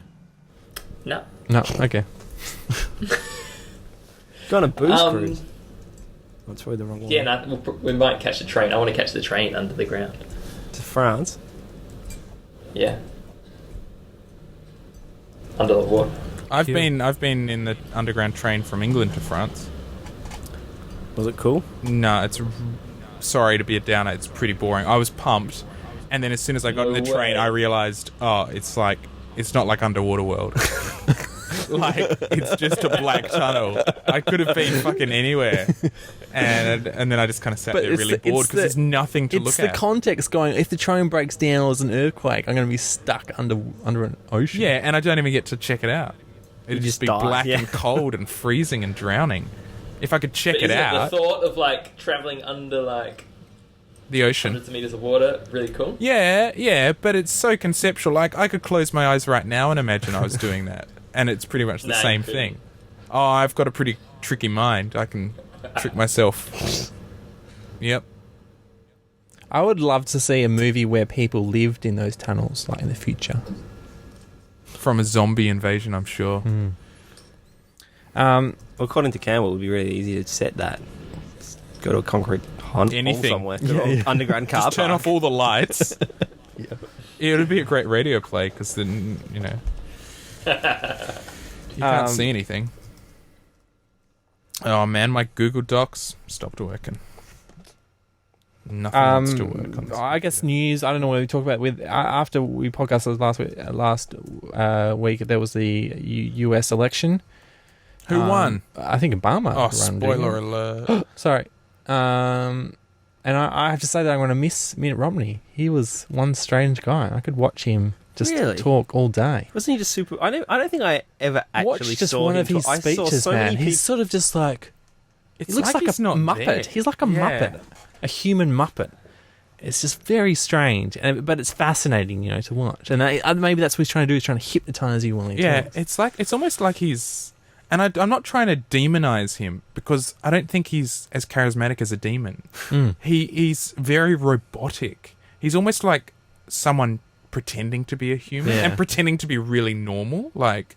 No. No. Okay. Go on a booze Um, cruise. That's probably the wrong one. Yeah, no, we might catch the train. I want to catch the train under the ground. To France. Yeah. Under the water. I've Cute. been in the underground train from England to France. Was it cool? No, sorry to be a downer, it's pretty boring. I was pumped, and then as soon as I got in the No train, way. I realised, it's not like Underwater World. Like, it's just a black tunnel. I could have been fucking anywhere. And then I just kind of sat But there it's really the- bored it's because the- there's nothing to It's look the at. context going, if the train breaks down or there's an earthquake, I'm going to be stuck under an ocean. Yeah, and I don't even get to check it out. It'd You just just be die, black yeah. and cold and freezing and drowning. If I could check But it isn't out, the thought of like traveling under like the ocean. hundreds of meters of water really cool? Yeah, but it's so conceptual. Like, I could close my eyes right now and imagine I was doing that. And it's pretty much the Nah, same you couldn't. thing. Oh, I've got a pretty tricky mind. I can trick myself. Yep. I would love to see a movie where people lived in those tunnels, like in the future. From a zombie invasion, I'm sure. Well, according to Campbell, it would be really easy to set that. Just go to a concrete hole Anything. somewhere. Go to an underground car Just turn park. off all the lights. Yeah, it would be a great radio play because then, you can't see anything. Oh man, my Google Docs stopped working. Nothing wants to work on this. I guess news. I don't know what we talked about with after we podcasted last week. There was the U.S. election. Who won? I think Obama. Oh, won, spoiler didn't alert. he? Sorry. And I have to say that I'm going to miss Mitt Romney. He was one strange guy. I could watch him just Really? talk all day. Wasn't he just super? I don't think I ever actually Watch just saw one him of his talk. I saw speeches, so man. many He's sort of just like... It's He looks like he's a not Muppet. there. He's like a Yeah. Muppet. A human Muppet. It's just very strange, but it's fascinating, to watch. And maybe that's what he's trying to do, is trying to hypnose you while he Yeah, talks. it's almost like he's... And I'm not trying to demonize him because I don't think he's as charismatic as a demon. Mm. He's very robotic. He's almost like someone pretending to be a human Yeah. and pretending to be really normal. Like,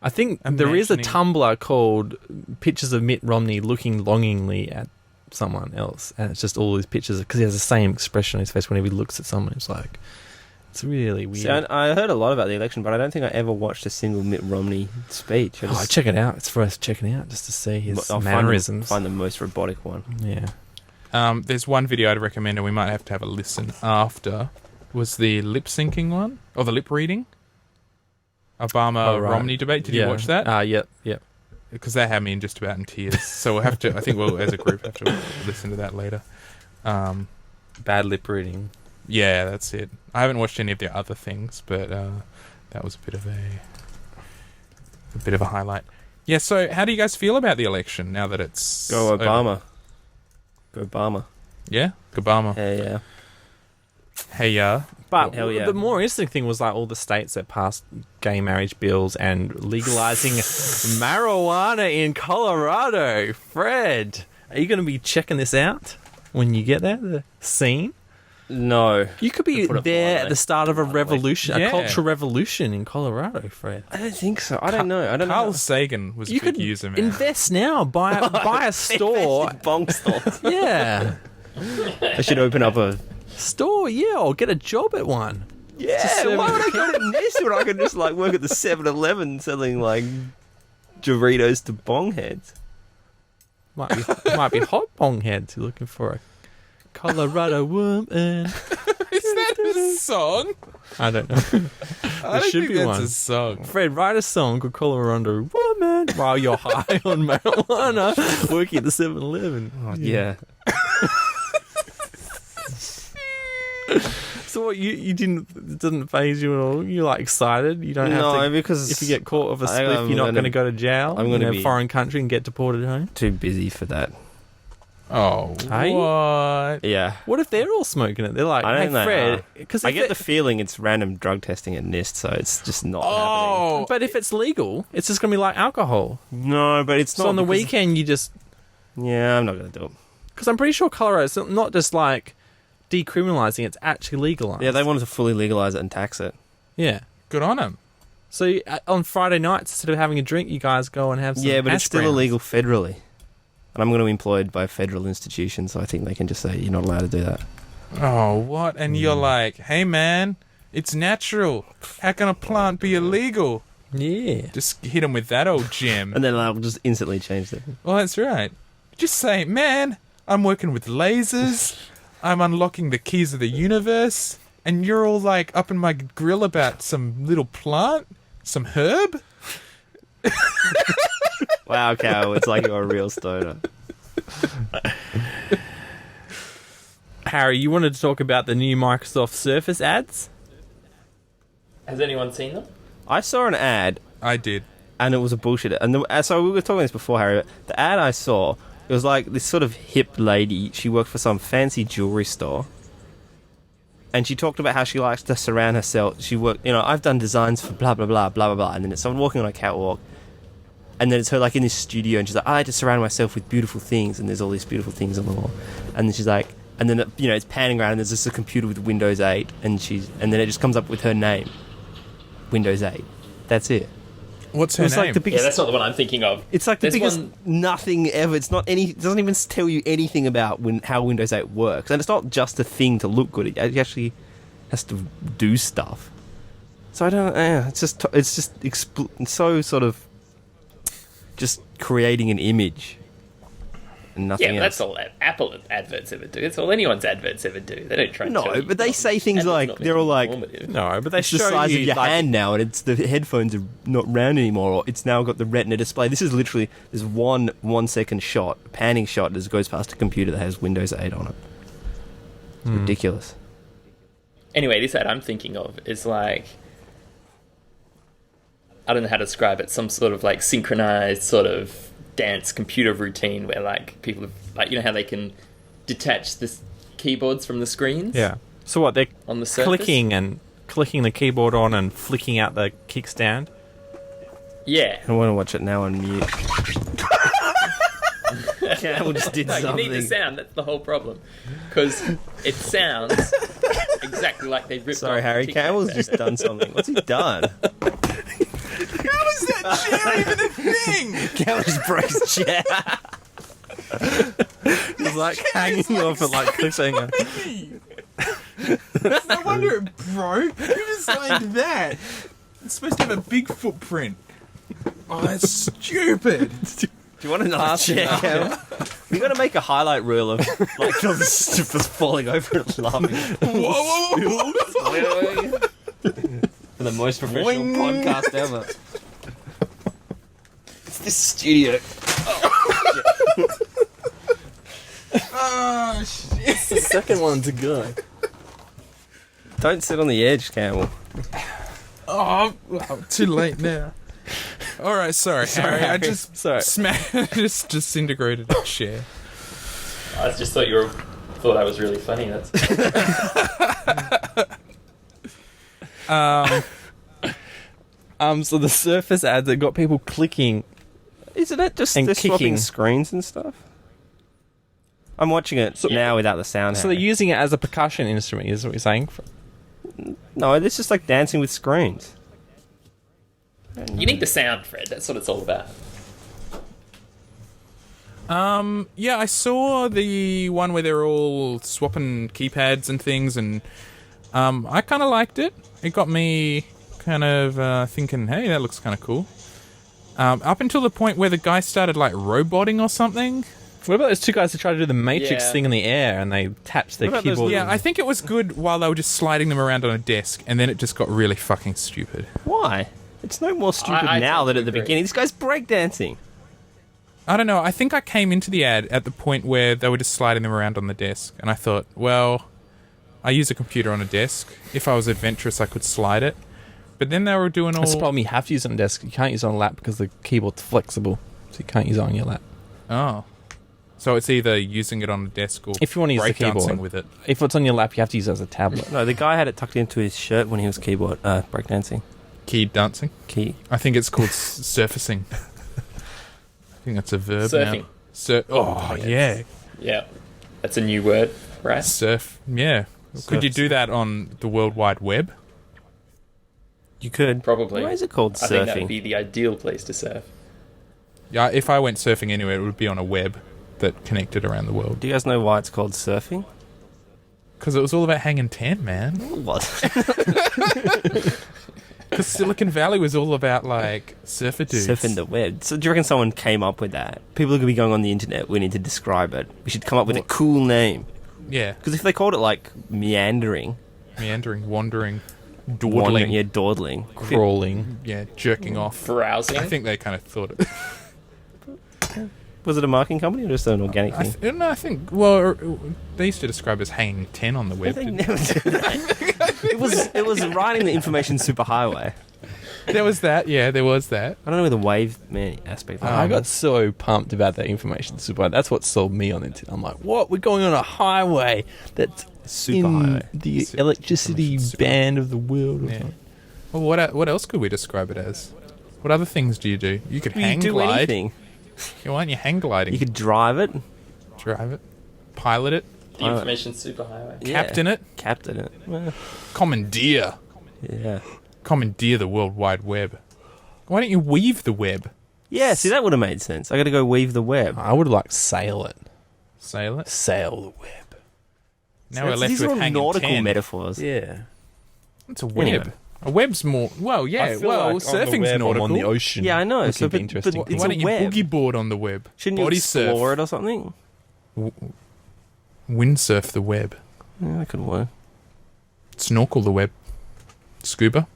I think there is a Imagining- Tumblr called Pictures of Mitt Romney looking longingly at someone else. And it's just all these pictures, because he has the same expression on his face whenever he looks at someone. It's like... It's really weird. See, I heard a lot about the election, but I don't think I ever watched a single Mitt Romney speech. I just check it out. It's worth checking out just to see his I'll mannerisms. Find the most robotic one. Yeah. there's one video I'd recommend, and we might have to have a listen after. Was the lip syncing one or the lip reading? Obama Romney debate. Did you watch that? Yep. Because that had me in just about in tears. So we'll have to. I think we'll, as a group, have to listen to that later. Bad lip reading. Yeah, that's it. I haven't watched any of their other things, but that was a bit of a highlight. Yeah. So, how do you guys feel about the election now that it's Go over? Obama. Go Obama. Yeah, Obama. Yeah. Hey, yeah. But Hell yeah. the more interesting thing was like all the states that passed gay marriage bills and legalizing marijuana in Colorado. Fred, Are you going to be checking this out when you get there? The scene. No. You could be To put it there at politely. the start of a revolution, Yeah. a cultural revolution in Colorado, Fred. I don't think so. I don't know. Carl Sagan was You a good could user, man. invest now. Buy a store. Bong stores. Yeah, I should open up a. store. Yeah, or get a job at one. Yeah, serve why it. would I go to this when I could just like work at the 7-Eleven selling like Doritos to bong heads? Might be hot bong heads. You're looking for a Colorado woman. Is that a song? I don't know. I There don't should think be that's one. a song. Fred, write a song called Colorado Woman while you're high on marijuana working at the 7-Eleven. Oh, yeah. So what, you didn't, it doesn't faze you at all? You're like excited? You don't have No, to, because if you get caught with a I spliff, am you're not gonna- going to go to jail I'm in gonna a be- foreign country and get deported home? too busy for that. Oh, Are you? what? Yeah. What if they're all smoking it? They're like, I hey, don't know. Fred, because I get the feeling it's random drug testing at NIST, so it's just not happening. Oh, But if it's legal, it's just going to be like alcohol. No, but it's not. So on the because- weekend, you just... Yeah, I'm not going to do it. Because I'm pretty sure Colorado's not just like decriminalizing, it's actually legalized. Yeah, they wanted to fully legalize it and tax it. Yeah. good on him. So on Friday nights, instead of having a drink, you guys go and have some Yeah, but hash it's still browns. illegal federally. And I'm going to be employed by a federal institution, so I think they can just say you're not allowed to do that. Oh, what? And you're like, hey, man, it's natural. How can a plant be illegal? Yeah. Just hit him with that old gem. And then I'll just instantly change it. Well, that's right. Just say, man, I'm working with lasers. I'm unlocking the keys of the universe. And you're all like up in my grill about some little plant, some herb. Wow, Cal, it's like you're a real stoner. Harry, you wanted to talk about the new Microsoft Surface ads? Has anyone seen them? I saw an ad, I did. and it was a bullshit. And so we were talking this before, Harry. But the ad I saw, it was like this sort of hip lady. She worked for some fancy jewelry store, and she talked about how she likes to surround herself. She worked, I've done designs for blah blah blah blah blah blah. And then it's someone walking on a catwalk, and then it's her like in this studio, and she's like, I like to surround myself with beautiful things, and there's all these beautiful things on the wall. And then she's like, and then it's panning around, and there's just a computer with Windows 8, and then it just comes up with her name, Windows 8. That's it. What's her It's name? like the Yeah, biggest. that's not the one I'm thinking of. It's like the There's biggest one- nothing ever. It's not any. It doesn't even tell you anything about how Windows 8 works, and it's not just a thing to look good. It actually has to do stuff. So I don't. It's just so sort of just creating an image and nothing Yeah, but else. that's all Apple adverts ever do. It's all anyone's adverts ever do. They don't try. and tell No, you but they not- say things adverts like not they're all like, informative. No, but they it's the show size you of your like, hand now, and it's the headphones are not round anymore, or it's now got the Retina display. This is literally this 1 second shot, panning shot that goes past a computer that has Windows 8 on it. It's ridiculous. Anyway, this ad I'm thinking of is like, I don't know how to describe it. Some sort of like synchronized sort of dance computer routine where like people have, like, how they can detach the keyboards from the screens. Yeah. So what, they're On the Surface? clicking the keyboard on and flicking out the kickstand? Yeah. I want to watch it now on mute. Campbell just did No, you something. need the sound. That's the whole problem. Because it sounds exactly like they ripped Sorry, off Harry. the Tic Tac Campbell's sound. just done something. What's he done? How is that chair even a thing? Campbell just broke his chair. It's like hanging off it like cliffhanger. No wonder it broke. Who designed that? It's supposed to have a big footprint. Oh, that's stupid. Do you want another chair, Campbell? We got to make a highlight reel of like all the stuff falling over and laughing. Whoa, whoa, whoa. For the most professional Boing. podcast ever. It's this studio. Oh, shit. The second one to go. Don't sit on the edge, Campbell. Oh, well, too late now. All right, sorry, Harry. I just Sorry. just disintegrated a chair. I just thought thought I was really funny. That's So the Surface ads that got people clicking. Isn't it just And they're swapping kicking. screens and stuff? I'm watching it now without the sound. So they're using it as a percussion instrument, is what you're saying? No, it's just like dancing with screens. You need the sound, Fred. That's what it's all about. Yeah, I saw the one where they're all swapping keypads and things, and I kind of liked it. It got me kind of thinking, hey, that looks kind of cool. Up until the point where the guy started like roboting or something. What about those two guys that tried to do the Matrix Yeah. thing in the air and they tapped their What about those- keyboard? Yeah, I think it was good while they were just sliding them around on a desk, and then it just got really fucking stupid. Why? It's no more stupid I now tend than to at the agree. beginning. This guy's breakdancing. I don't know. I think I came into the ad at the point where they were just sliding them around on the desk, and I thought, well, I use a computer on a desk. If I was adventurous, I could slide it. But then they were doing all... That's the problem. You have to use it on a desk. You can't use it on a lap because the keyboard's flexible. So you can't use it on your lap. Oh. So it's either using it on a desk or If you want to use the breakdancing keyboard. with it. If it's on your lap, you have to use it as a tablet. No, the guy had it tucked into his shirt when he was breakdancing. Key dancing. Key. I think it's called surfacing. I think that's a verb Surfing. now. Oh, yeah. Yeah. That's a new word, right? Surf. Yeah. Could you do that on the World Wide Web? You could. Probably. Why is it called I think that would surfing? be the ideal place to surf. Yeah, if I went surfing anywhere, it would be on a web that connected around the world. Do you guys know why it's called surfing? Because it was all about hanging 10, man. What? Because Silicon Valley was all about, like, surfer dudes. Surfing the web. So do you reckon someone came up with that? People are going to be going on the internet. We need to describe it. We should come up with a cool name. Yeah. Because if they called it like meandering, Meandering, wandering, wandering, dawdling. yeah, dawdling, Crawling. Yeah, jerking off. Browsing. I think they kind of thought it. Was it a marketing company or just an organic thing? I think, well, they used to describe it as hanging 10 on the web. They didn't never did that. it was riding the information superhighway. There was that, yeah, there was that. I don't know where the wave man aspect. I got so pumped about that information super. That's what sold me on it. I'm like, what? We're going on a highway that's Superhighway. in the electricity band of the world. Or Yeah. something. Well, what else could we describe it as? What other things do you do? You could You hang do glide. anything. Why aren't you hang gliding? You could drive it, drive it, pilot it, The information superhighway. Yeah. captain it, captain it. Well, commandeer. yeah. Commandeer the World Wide Web. Why don't you weave the web? Yeah, see, that would have made sense. I got to go weave the web. I would like sail it. Sail it. Sail the web. Now we're left These with are all hanging nautical 10. metaphors. Yeah. It's a web. Anyway. A web's more... Well, yeah. I feel Well, like on the surfing's web, I'm nautical. on the ocean. Yeah, I know. It So, could be but interesting. it's Why a don't you web. boogie board on the web? Shouldn't you Body explore surf. it or something? Windsurf the web. Yeah, that could work. Snorkel the web. Scuba.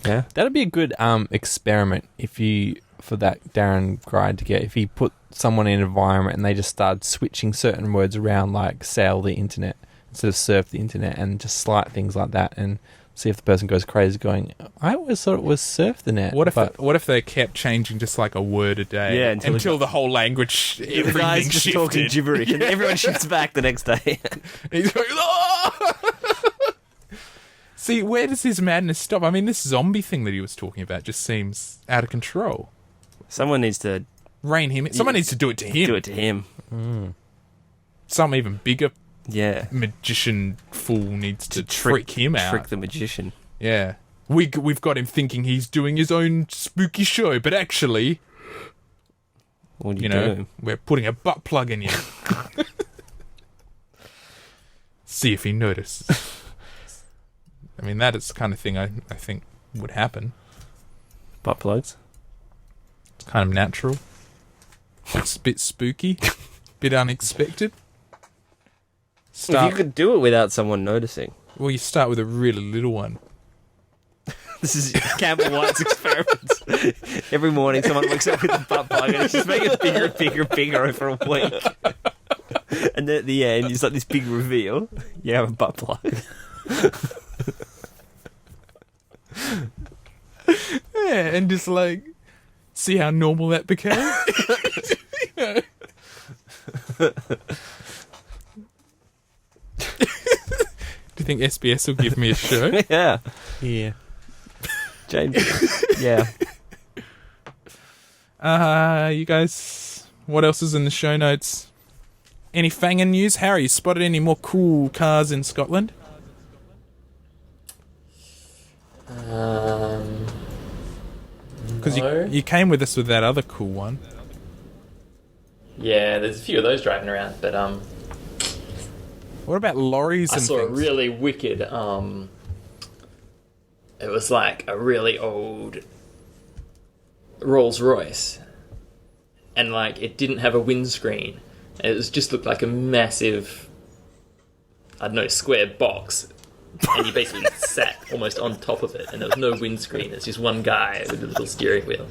Yeah. That'd be a good experiment if you for that Darren Gride to get if he put someone in an environment and they just started switching certain words around like sail the internet instead of surf the internet and just slight things like that and see if the person goes crazy going, I always thought it was surf the net. What but if they kept changing just like a word a day? Yeah, until the whole language, The everything guy's just shifted. talking gibberish and everyone shifts back the next day. He's going, "Ah!" See, where does his madness stop? I mean, this zombie thing that he was talking about just seems out of control. Someone needs to Rein him in. Someone needs to do it to him. do it to him. Some even bigger Yeah. magician fool needs to trick him out. Trick the magician. Yeah. We've got him thinking he's doing his own spooky show, but actually, What do you you know, do? we're putting a butt plug in you. See if he notices. I mean, that is the kind of thing I think would happen. Butt plugs. It's kind of natural. It's a bit spooky, bit unexpected. If you could do it without someone noticing. Well, you start with a really little one. This is Campbell White's experiments. Every morning someone wakes up with a butt plug and it's just making it bigger and bigger and bigger over a week. And then at the end, it's like this big reveal. You have a butt plug. Yeah, and just like see how normal that became. You know. Do you think SBS will give me a show? Yeah. yeah. James. Yeah. You guys, what else is in the show notes? Any Fangin news? Harry, you spotted any more cool cars in Scotland? Because No. you came with us with that other cool one. Yeah, there's a few of those driving around, but What about lorries I and saw a things? really wicked. It was like a really old Rolls Royce, and like it didn't have a windscreen. It was just looked like a massive, I don't know, square box, and you basically sat almost on top of it, and there was no windscreen. It's just one guy with a little steering wheel.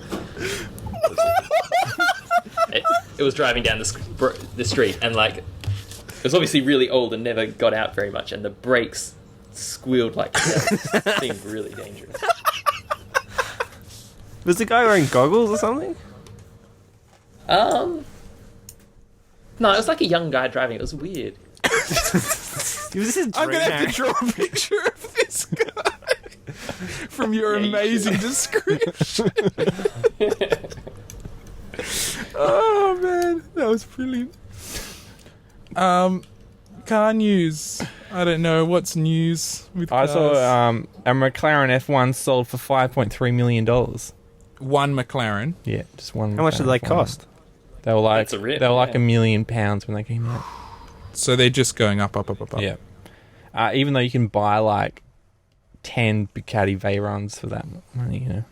It was driving down the street, and like it was obviously really old and never got out very much, and the brakes squealed like hell. It seemed really dangerous. Was the guy wearing goggles or something? No, it was like a young guy driving. It was weird. It was his I'm dream. going to have to draw a picture of this guy from your Yeah, you amazing description. Oh, man. That was brilliant. Car news. I don't know. What's news with I cars? saw a McLaren F1 sold for $5.3 million. One McLaren. Yeah, just one. How much did McLaren they F1. cost? They were like That's a rip, they were like yeah. £1 million when they came out. So they're just going up, up, up, up, up. Yeah. Even though you can buy like 10 Bugatti Veyrons for that money, you know.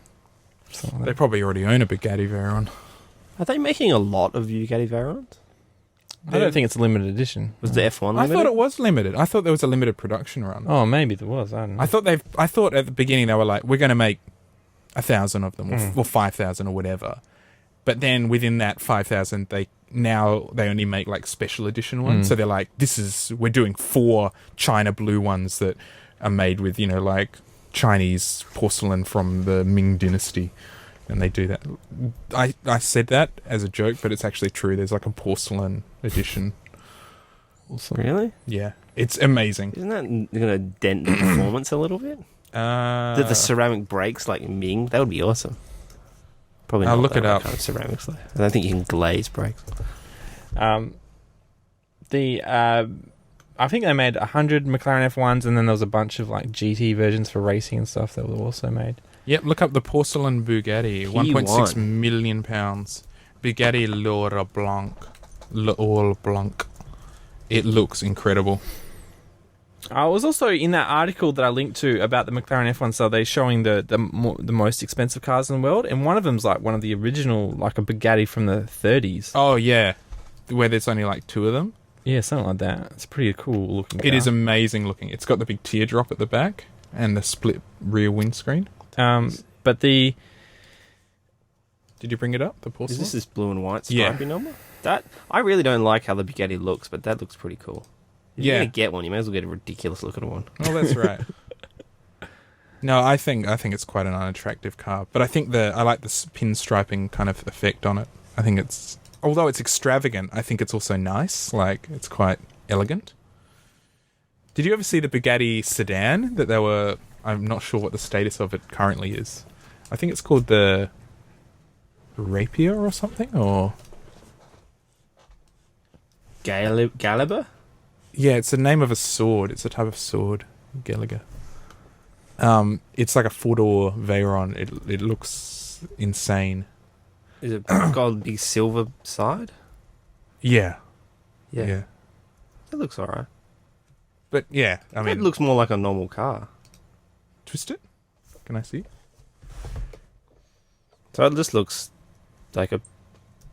Something like They that. probably already own a Bugatti Veyron. Are they making a lot of Bugatti Veyrons? I don't think it's a limited edition. Was the F1 I limited? thought it was limited. I thought there was a limited production run. Oh, maybe there was. I don't know. I thought at the beginning they were like, we're going to make 1,000 of them, or 5,000 or whatever. But then within that 5,000, they only make like special edition ones. So they're like, we're doing 4 China blue ones that are made with, like Chinese porcelain from the Ming Dynasty. And they do that. I said that as a joke, but it's actually true. There's like a porcelain edition. Really? Yeah. It's amazing. Isn't that going to dent the performance a little bit? The ceramic brakes like Ming, that would be awesome. Probably I'll not look though, it up. Kind of ceramics though. I don't think you can glaze brakes. I think they made 100 McLaren F1s, and then there was a bunch of like GT versions for racing and stuff that were also made. Yep, look up the porcelain Bugatti. 1.6 P1. million pounds. Bugatti L'Or Blanc. L'Or Blanc. It looks incredible. I was also in that article that I linked to about the McLaren F1. So they're showing the most expensive cars in the world, and one of them's like one of the original, like a Bugatti from the 30s. Oh, yeah. Where there's only like 2 of them. Yeah, something like that. It's a pretty cool looking car. It is amazing looking. It's got the big teardrop at the back and the split rear windscreen. But the Did you bring it up, the Is porcelain? this blue and white Yeah. striping number? That I really don't like how the Bugatti looks, but that looks pretty cool. If Yeah. you're gonna get one, you may as well get a ridiculous looking one. Oh, that's right. No, I think it's quite an unattractive car, but I think I like the pinstriping kind of effect on it. I think although it's extravagant, I think it's also nice. Like, it's quite elegant. Did you ever see the Bugatti sedan that I'm not sure what the status of it currently is. I think it's called the Rapier or something, or Gallagher? yeah, it's the name of a sword. It's a type of sword, Gallagher. It's like a 4-door Veyron. It looks insane. Is it got a big silver side? Yeah. Yeah. It looks alright. But yeah, I mean, It looks more like a normal car. twist it. Can I see? So it just looks like a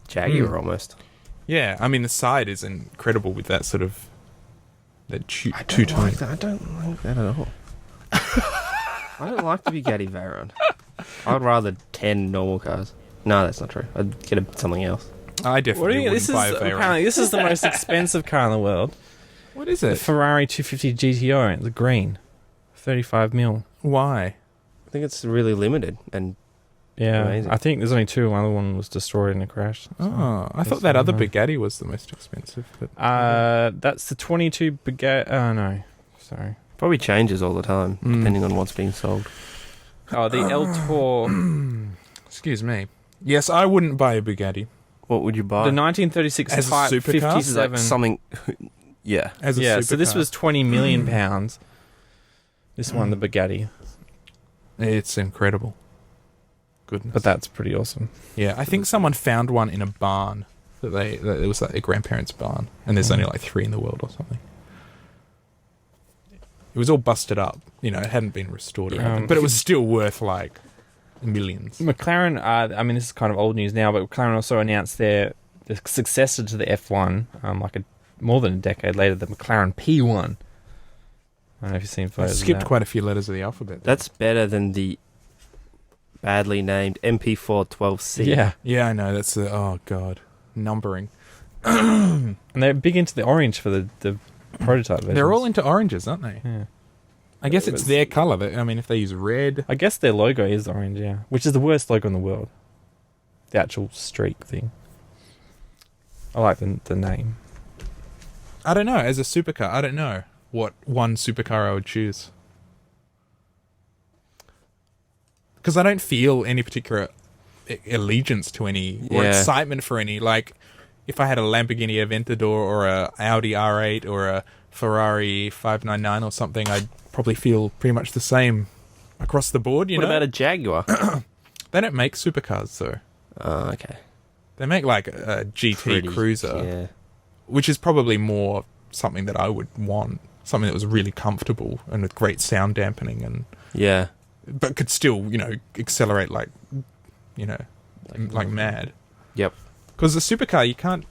Jaguar almost. Yeah, I mean the side is incredible with that sort of that two I tone. don't like that at all. I don't like the Bugatti Veyron. I'd rather 10 normal cars. No, that's not true. I'd get something else. I what do definitely you? wouldn't This is buy a Veyron. apparently this is the most expensive car in the world. What is The it? Ferrari 250 GTO, the green, 35 mil. Why? I think it's really limited and Yeah, Amazing. I think there's only 2. One other one was destroyed in a crash. So. Oh, I That's thought that other fine. Bugatti was the most expensive. But That's the 22 Bugatti. Oh no, sorry. probably changes all the time depending on what's being sold. Oh, the El Tour. excuse me. Yes, I wouldn't buy a Bugatti. What would you buy? The 1936 As a Type supercar? This 57. is like something. Yeah. As a Yeah, so this supercar. was 20 million pounds. This one, the Bugatti. It's incredible. Goodness. But that's pretty awesome. Yeah, I think someone found one in a barn that it was like their grandparents' barn, and there's only like 3 in the world or something. It was all busted up, it hadn't been restored or anything, but it was still worth like millions. McLaren, I mean, this is kind of old news now, but McLaren also announced the successor to the F1, more than a decade later, the McLaren P1. I don't know if you've seen I photos of skipped that. quite a few letters of the alphabet. That's better than the badly named MP412C. Yeah, Yeah, I know. That's oh god, numbering. and they're big into the orange for the prototype versions. They're all into oranges, aren't they? Yeah. I guess it's their color. I mean, if they use red, I guess their logo is orange, yeah. Which is the worst logo in the world. The actual streak thing. I like the name. I don't know. As a supercar, I don't know what one supercar I would choose. Because I don't feel any particular allegiance to any or Yeah. excitement for any. Like, if I had a Lamborghini Aventador or a Audi R8 or a Ferrari 599 or something, I'd probably feel pretty much the same across the board. What about a Jaguar? They don't make supercars, though. Oh, okay. They make like a GT Pretty, Cruiser, Yeah. which is probably more something that I would want. Something that was really comfortable and with great sound dampening, and Yeah. but could still, accelerate like mad. Yep. Because the supercar, you can't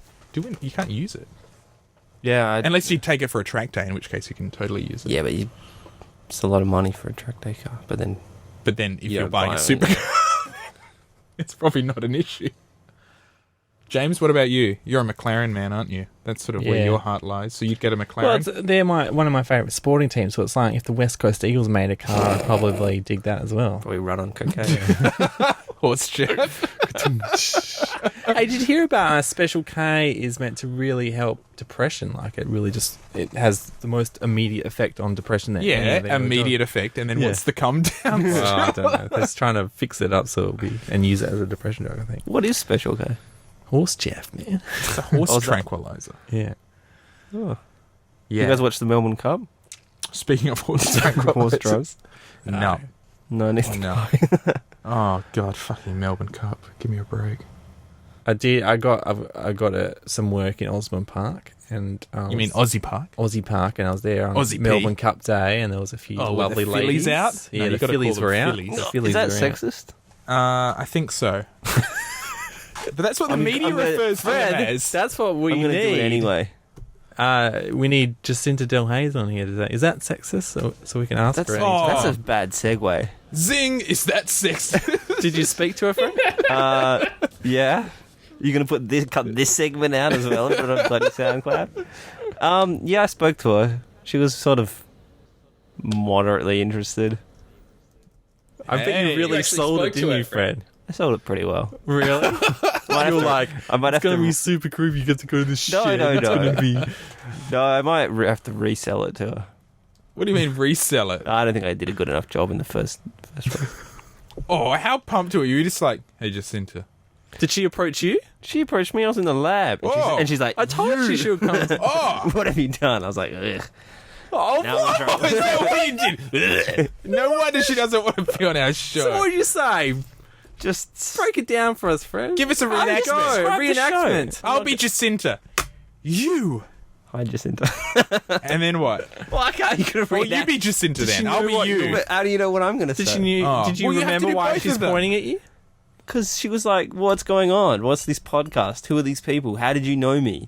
use it Yeah. unless you take it for a track day, in which case you can totally use it. Yeah, but it's a lot of money for a track day car. But then But then if You you're don't buying a buy it. supercar, it's probably not an issue. James, what about you? You're a McLaren man, aren't you? That's sort of where Yeah. your heart lies. So you'd get a Well, McLaren. they're one of my favourite sporting teams, so it's like if the West Coast Eagles made a car, I'd probably dig that as well. probably run on cocaine. Horse Jeff. Hey, did you hear about Special K is meant to really help depression? Like, it has the most immediate effect on depression that any Yeah, of it ever immediate effect. And then Yeah. what's the come down? does. Well, I don't know. They're just trying to fix it up so it'll be, and use it as a depression drug, I think. What is Special K? Horse Jeff, man. It's a horse Oh, is that- tranquilizer. Yeah. Oh. Yeah. You guys watch the Melbourne Cup? Speaking of horse tranquilizers. Horse drugs? No. No, neither. Oh, no. Oh, God. Fucking Melbourne Cup. Give me a break. I did. I got some work in Osborne Park, and You mean Aussie Park? Aussie Park, and I was there on Aussie P. Melbourne Cup Day, and there was a few Oh, were lovely the Phillies ladies out? Yeah, No, you the gotta Phillies call were them out. Phillies. The Is Phillies that were out. sexist? I think so. But that's what the media I'm gonna- refers to them as. That's what we I'm going to need do it anyway. We need Jacinta Del Hayes on here today. Is that sexist? So we can ask That's, her. Oh. that's a bad segue. Zing! Is that sex? Did you speak to her friend? Yeah. You're going to cut this segment out as well and put it on bloody SoundCloud? Yeah, I spoke to her. She was sort of moderately interested. I bet Hey, you really you actually sold spoke it, to didn't her, you, Fred? I sold it pretty well. Really? Might have You're to- like, I might have it's going to to. be super creepy. You get to go to the No, shed. no, It's no. gonna be... No, I might have to resell it to her. What do you mean resell it? I don't think I did a good enough job in the first one. Oh, how pumped were you? You're just like, hey, Jacinta. Did she approach you? She approached me. I was in the lab, and, Whoa. she's like, I told you she would come. Oh! "What have you done?" I was like, "Ugh." Oh, Now I'm Oh, is that what you did? No wonder she doesn't want to be on our show. So what did you say? Just Break it down for us, Fred. Give us a How'd it reenactment. go? Describe the Reenactment. I'll be Jacinta. You. Hi, Jacinta. And then what? Well, I can't. You could have Well, you be Jacinta Did she then. I'll know be what you. But how do you know what I'm going to Did say? you Oh. Did you Well, you have to remember do why both she's of them. pointing at you? Because she was like, "What's going on? What's this podcast? Who are these people? How did you know me?"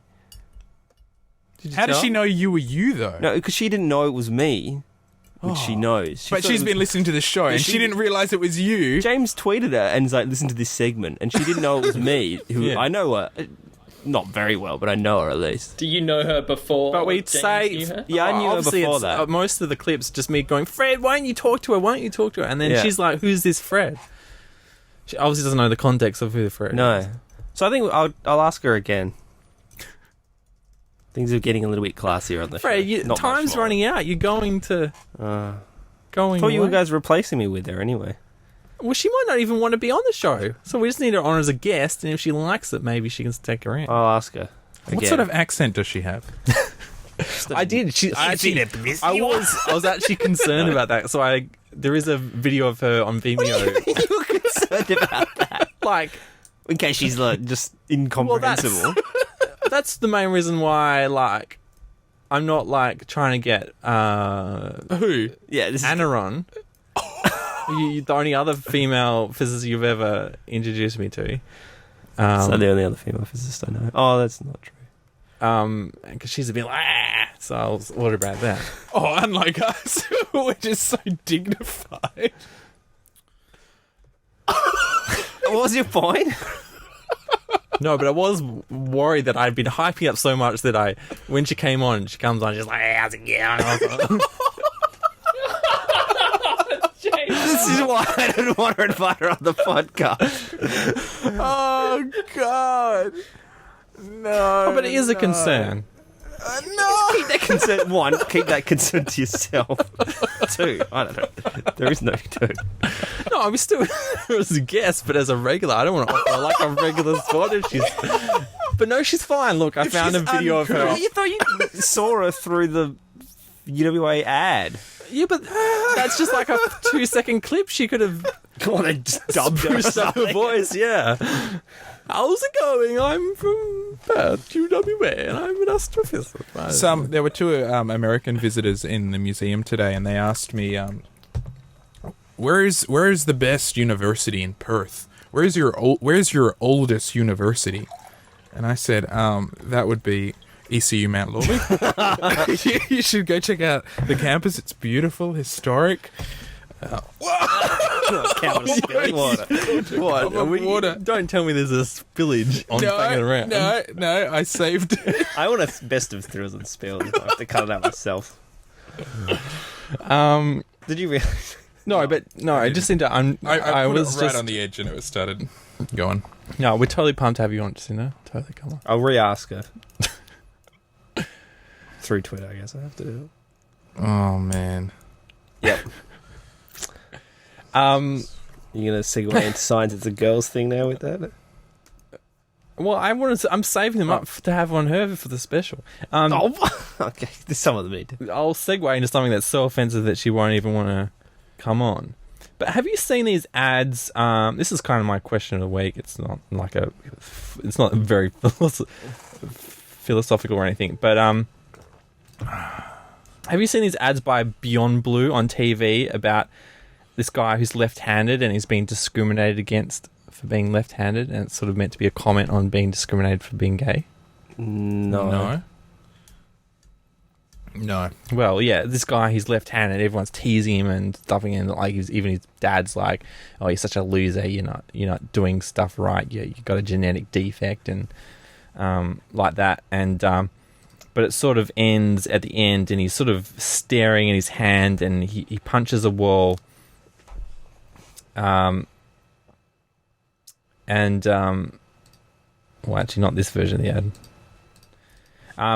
Did you How does tell? she know you were you, though? No, because she didn't know it was me, which she knows. She But thought she's it been was- listening to the show, and she- she didn't realise it was you. James tweeted her and was like, "Listen to this segment," and she didn't know it was me. Who Yeah. I know her, not very well, but I know her at least. Do you know her before? But we'd James say, knew her? Yeah, I knew her obviously before it's, that. most of the clips just me going, Fred, why don't you talk to her? Why don't you talk to her? And then Yeah. she's like, who's this Fred? She obviously doesn't know the context of who the Fred No, is. so I think I'll ask her again. Things are getting a little bit classier on the Fred, show. Not much time's more. running out. You're going to I going. thought you away. guys were replacing me with her anyway. Well, she might not even want to be on the show, so we just need her on as a guest, and if she likes it, maybe she can take her in. I'll ask her. What sort of accent does she have? I did. I was actually concerned about that. So there is a video of her on Vimeo. You were concerned about that? Like, in case she's like just incomprehensible. that's the main reason why. Like, I'm not like trying to get Who? Yeah, this Anna on. The only other female physicist you've ever introduced me to. It's not the only other female physicist I know. Oh, that's not true. Because she's a bit like, so I was worried about that. Oh, unlike us, we're just so dignified. What was your point? No, but I was worried that I'd been hyping up so much that when she came on, she comes on, she's like, hey, how's it going? I was like, This is why I didn't want to invite her on the podcast. Oh, God. No. but it is a concern. No. Keep that concern. One, keep that concern to yourself. Two, I don't know. There is no two. No, I'm still as a guest, but as a regular, I don't want to offer her like a regular spot if she's. But no, she's fine. Look, I found a video of her. You thought you saw her through the UWA ad. Yeah, but that's just like a 2-second clip. She could have Come on, they just dubbed her. spruced up her voice. Yeah. How's it going? I'm from UWA and I'm an astrophysicist. There were two American visitors in the museum today, and they asked me, where is the best university in Perth? Where's your oldest university? And I said, that would be ECU Mount Lawley. You should go check out the campus. It's beautiful, historic. Campus spilling water. What? Water. Don't tell me there's a spillage on Fangin around. No, I saved it. I want a best of thrills and spills. I have to cut it out myself. Did you really? No, I just seemed to. I put was it right just on the edge, and it was started going. No, we're totally pumped to have you on, Jacinda. Totally, come on. I'll re-ask her. Through Twitter, I guess I have to do it. Oh man. Yep. You're gonna segue into science? It's a girls thing now with that. Well, I'm saving them up to have on her for the special. Okay. Some of them need to. I'll segue into something that's so offensive that she won't even want to come on. But have you seen these ads? This is kind of my question of the week. It's not like it's not very philosophical or anything. But have you seen these ads by Beyond Blue on TV about this guy who's left-handed and he's being discriminated against for being left-handed, and it's sort of meant to be a comment on being discriminated for being gay? No. Well, yeah, this guy, he's left-handed. Everyone's teasing him and stuffing him. Like, even his dad's like, "Oh, you're such a loser. You're not doing stuff right. You got a genetic defect," and like that. And but it sort of ends at the end, and he's sort of staring at his hand, and he punches a wall. Well, actually, not this version of the ad.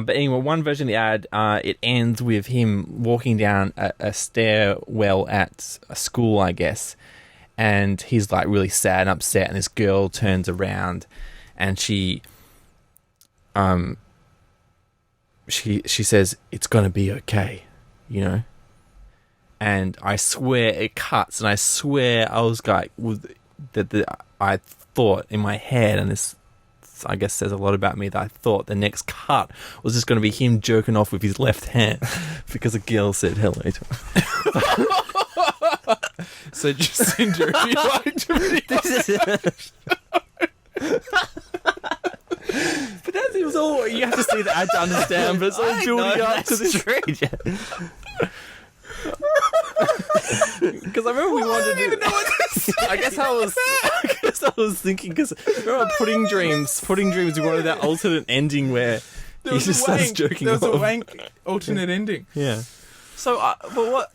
But anyway, one version of the ad, it ends with him walking down a stairwell at a school, I guess, and he's like really sad and upset, and this girl turns around, and she says, "It's gonna be okay," you know. And I swear it cuts, and I swear I was like, I thought in my head, and this, I guess, says a lot about me, that I thought the next cut was just going to be him jerking off with his left hand because a girl said hello to him. So Jacinda, if you like to But that's, it was all, you have to see the ad to understand, but it's all building up to this. Because I remember we wanted to. I guess I was thinking, because remember Pudding Dreams. We wanted that alternate ending where he just starts joking off. There was a wank alternate ending. Yeah. So, but what?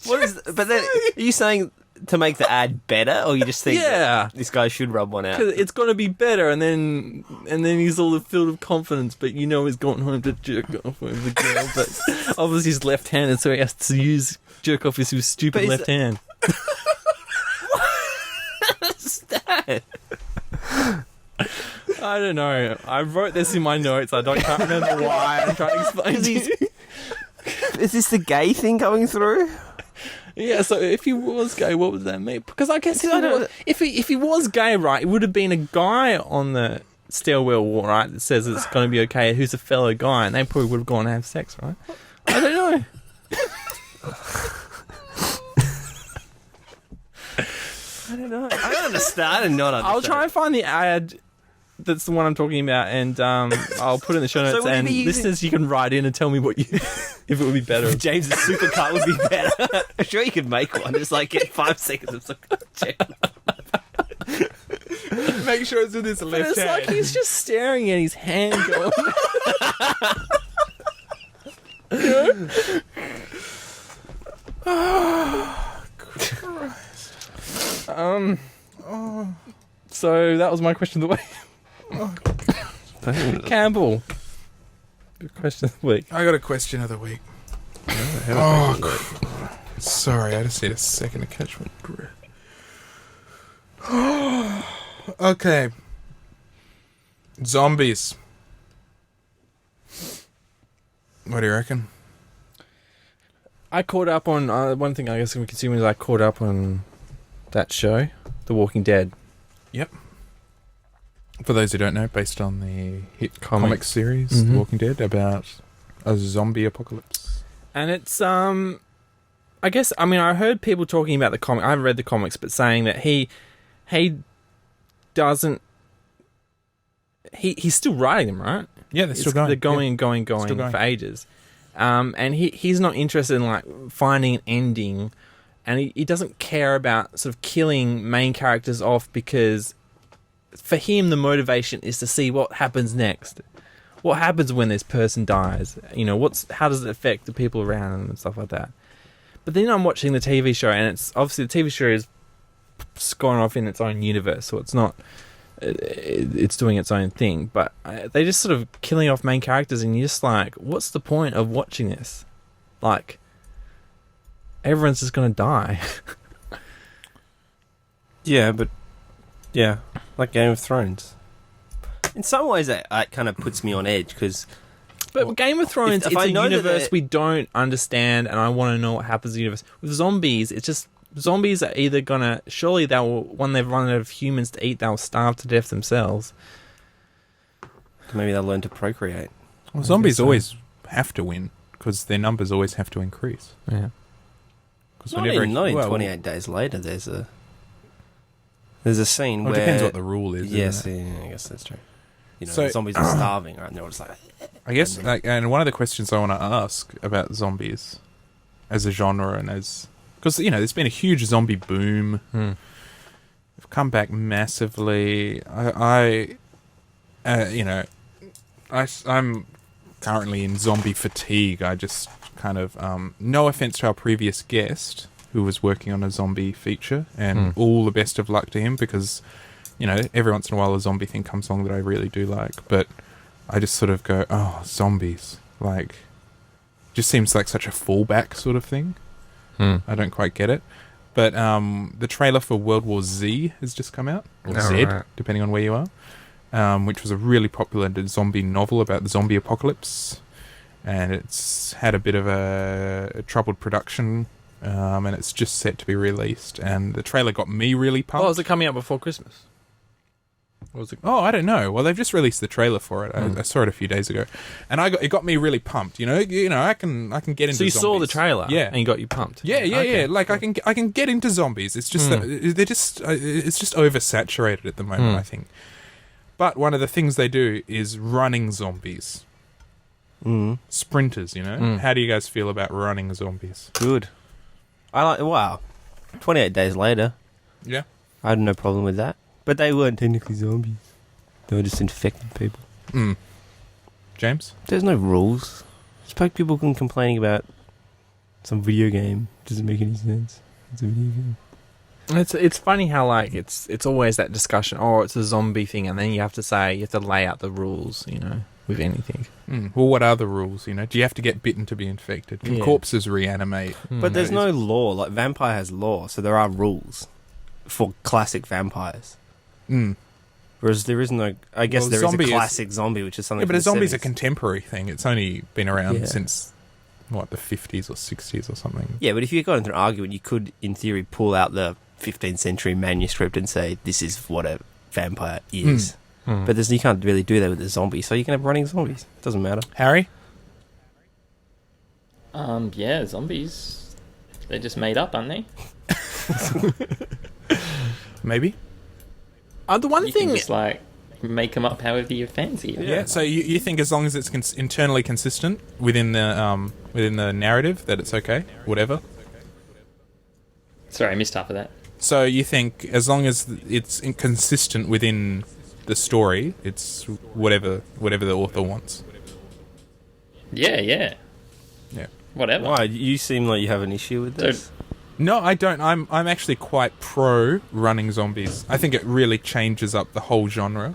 What is? But then, are you saying to make the ad better, or you just think that this guy should rub one out? It's going to be better, and then he's all filled with confidence, but he's gone home to jerk off with the girl, but obviously he's left-handed, so he has to jerk off with his stupid left hand. that? I don't know. I wrote this in my notes. I can't remember why. I'm trying to explain to you. Is this the gay thing coming through? Yeah, so if he was gay, what would that mean? Because I guess if he was gay, right, it would have been a guy on the stairwell wall, right, that says it's going to be okay, who's a fellow guy, and they probably would have gone and have sex, right? I don't know. I don't know. I don't understand and not understand. I'll try and find the ad. That's the one I'm talking about, and I'll put it in the show notes. would you And be using- listeners, you can write in and tell me what you if it would be better. James' supercut would be better. I'm sure you could make one. Just like get 5 seconds of supercut. Make sure it's with his But left it's hand. like he's just staring at his hand going. So that was my question of the week. Campbell. Good question of the week. I got a question of the week. Sorry, I just need a second to catch my breath. Okay. Zombies. What do you reckon? I caught up on one thing I guess we can see is I caught up on that show, The Walking Dead. Yep. For those who don't know, based on the hit comic series, Mhm. The Walking Dead, about a zombie apocalypse. And it's I guess I heard people talking about the comic. I haven't read the comics, but saying that he doesn't he's still writing them, right? Yeah, they're still going. They're going and going Still going. for ages. And he's not interested in like finding an ending, and he doesn't care about sort of killing main characters off, because for him the motivation is to see what happens next. What happens when this person dies? You know, how does it affect the people around him and stuff like that? But then I'm watching the TV show, and it's obviously the TV show is gone off in its own universe, so it's not. It's doing its own thing, but they just sort of killing off main characters, and you're just like, what's the point of watching this? Like, everyone's just gonna die. Yeah, but yeah, like Game of Thrones. In some ways, that kind of puts me on edge because. But Game of Thrones, if it's I a know that universe we don't understand, and I want to know what happens in the universe. With zombies, it's just zombies are either gonna when they've run out of humans to eat, they'll starve to death themselves. Maybe they'll learn to procreate. Well, zombies always have to win because their numbers always have to increase. Yeah. Not in 28 days later. There's a scene Well, where it depends what the rule is. Yes, Isn't it? yeah, I guess that's true. You know, So- zombies are starving, right? And they're all just like, I guess, and one of the questions I want to ask about zombies as a genre and because there's been a huge zombie boom. They've come back massively. I'm currently in zombie fatigue. I just kind of, no offense to our previous guest who was working on a zombie feature, and all the best of luck to him, because, every once in a while a zombie thing comes along that I really do like, but I just sort of go, oh, zombies. Like, just seems like such a fallback sort of thing. I don't quite get it. But the trailer for World War Z has just come out, or Z, right. depending on where you are, which was a really popular zombie novel about the zombie apocalypse. And it's had a bit of a troubled production, and it's just set to be released. And the trailer got me really pumped. Oh, is it coming out before Christmas? Or was it? Oh, I don't know. Well, they've just released the trailer for it. I saw it a few days ago, and it got me really pumped. I can get into. So you saw the zombies. trailer, yeah, and you got you pumped. yeah. Okay. Like I can get into zombies. It's just that it's just oversaturated at the moment. I think. But one of the things they do is running zombies, sprinters. How do you guys feel about running zombies? good. Wow. 28 days later, Yeah. I had no problem with that. But they weren't technically zombies. They were just infected people. James? There's no rules. Just like people can complaining about some video game. Doesn't make any sense. It's a video game. It's funny how like it's always that discussion. Oh, it's a zombie thing, and then you have to lay out the rules. With anything. Well, what are the rules? Do you have to get bitten to be infected? Can Yeah. corpses reanimate? But there's no law. Like, vampire has law, so there are rules for classic vampires. Whereas there is no. I guess Well, there is a zombie is- classic zombie, which is something. Yeah, but from a zombie's the a 70s. contemporary thing. It's only been around Yeah. since, what, the 50s or 60s or something. Yeah, but if you got into an argument, you could, in theory, pull out the 15th century manuscript and say this is what a vampire is. But you can't really do that with a zombie, so you can have running zombies. Doesn't matter. Harry? Yeah, zombies. They're just made up, aren't they? Maybe? The one You thing... can just like make them up however you fancy. Yeah, so you think as long as it's internally consistent within the narrative that it's okay? Whatever? Sorry, I missed half of that. So you think as long as it's inconsistent within the story, it's whatever the author wants. Yeah. Yeah. Whatever. Why? You seem like you have an issue with this. No, I don't. I'm actually quite pro running zombies. I think it really changes up the whole genre.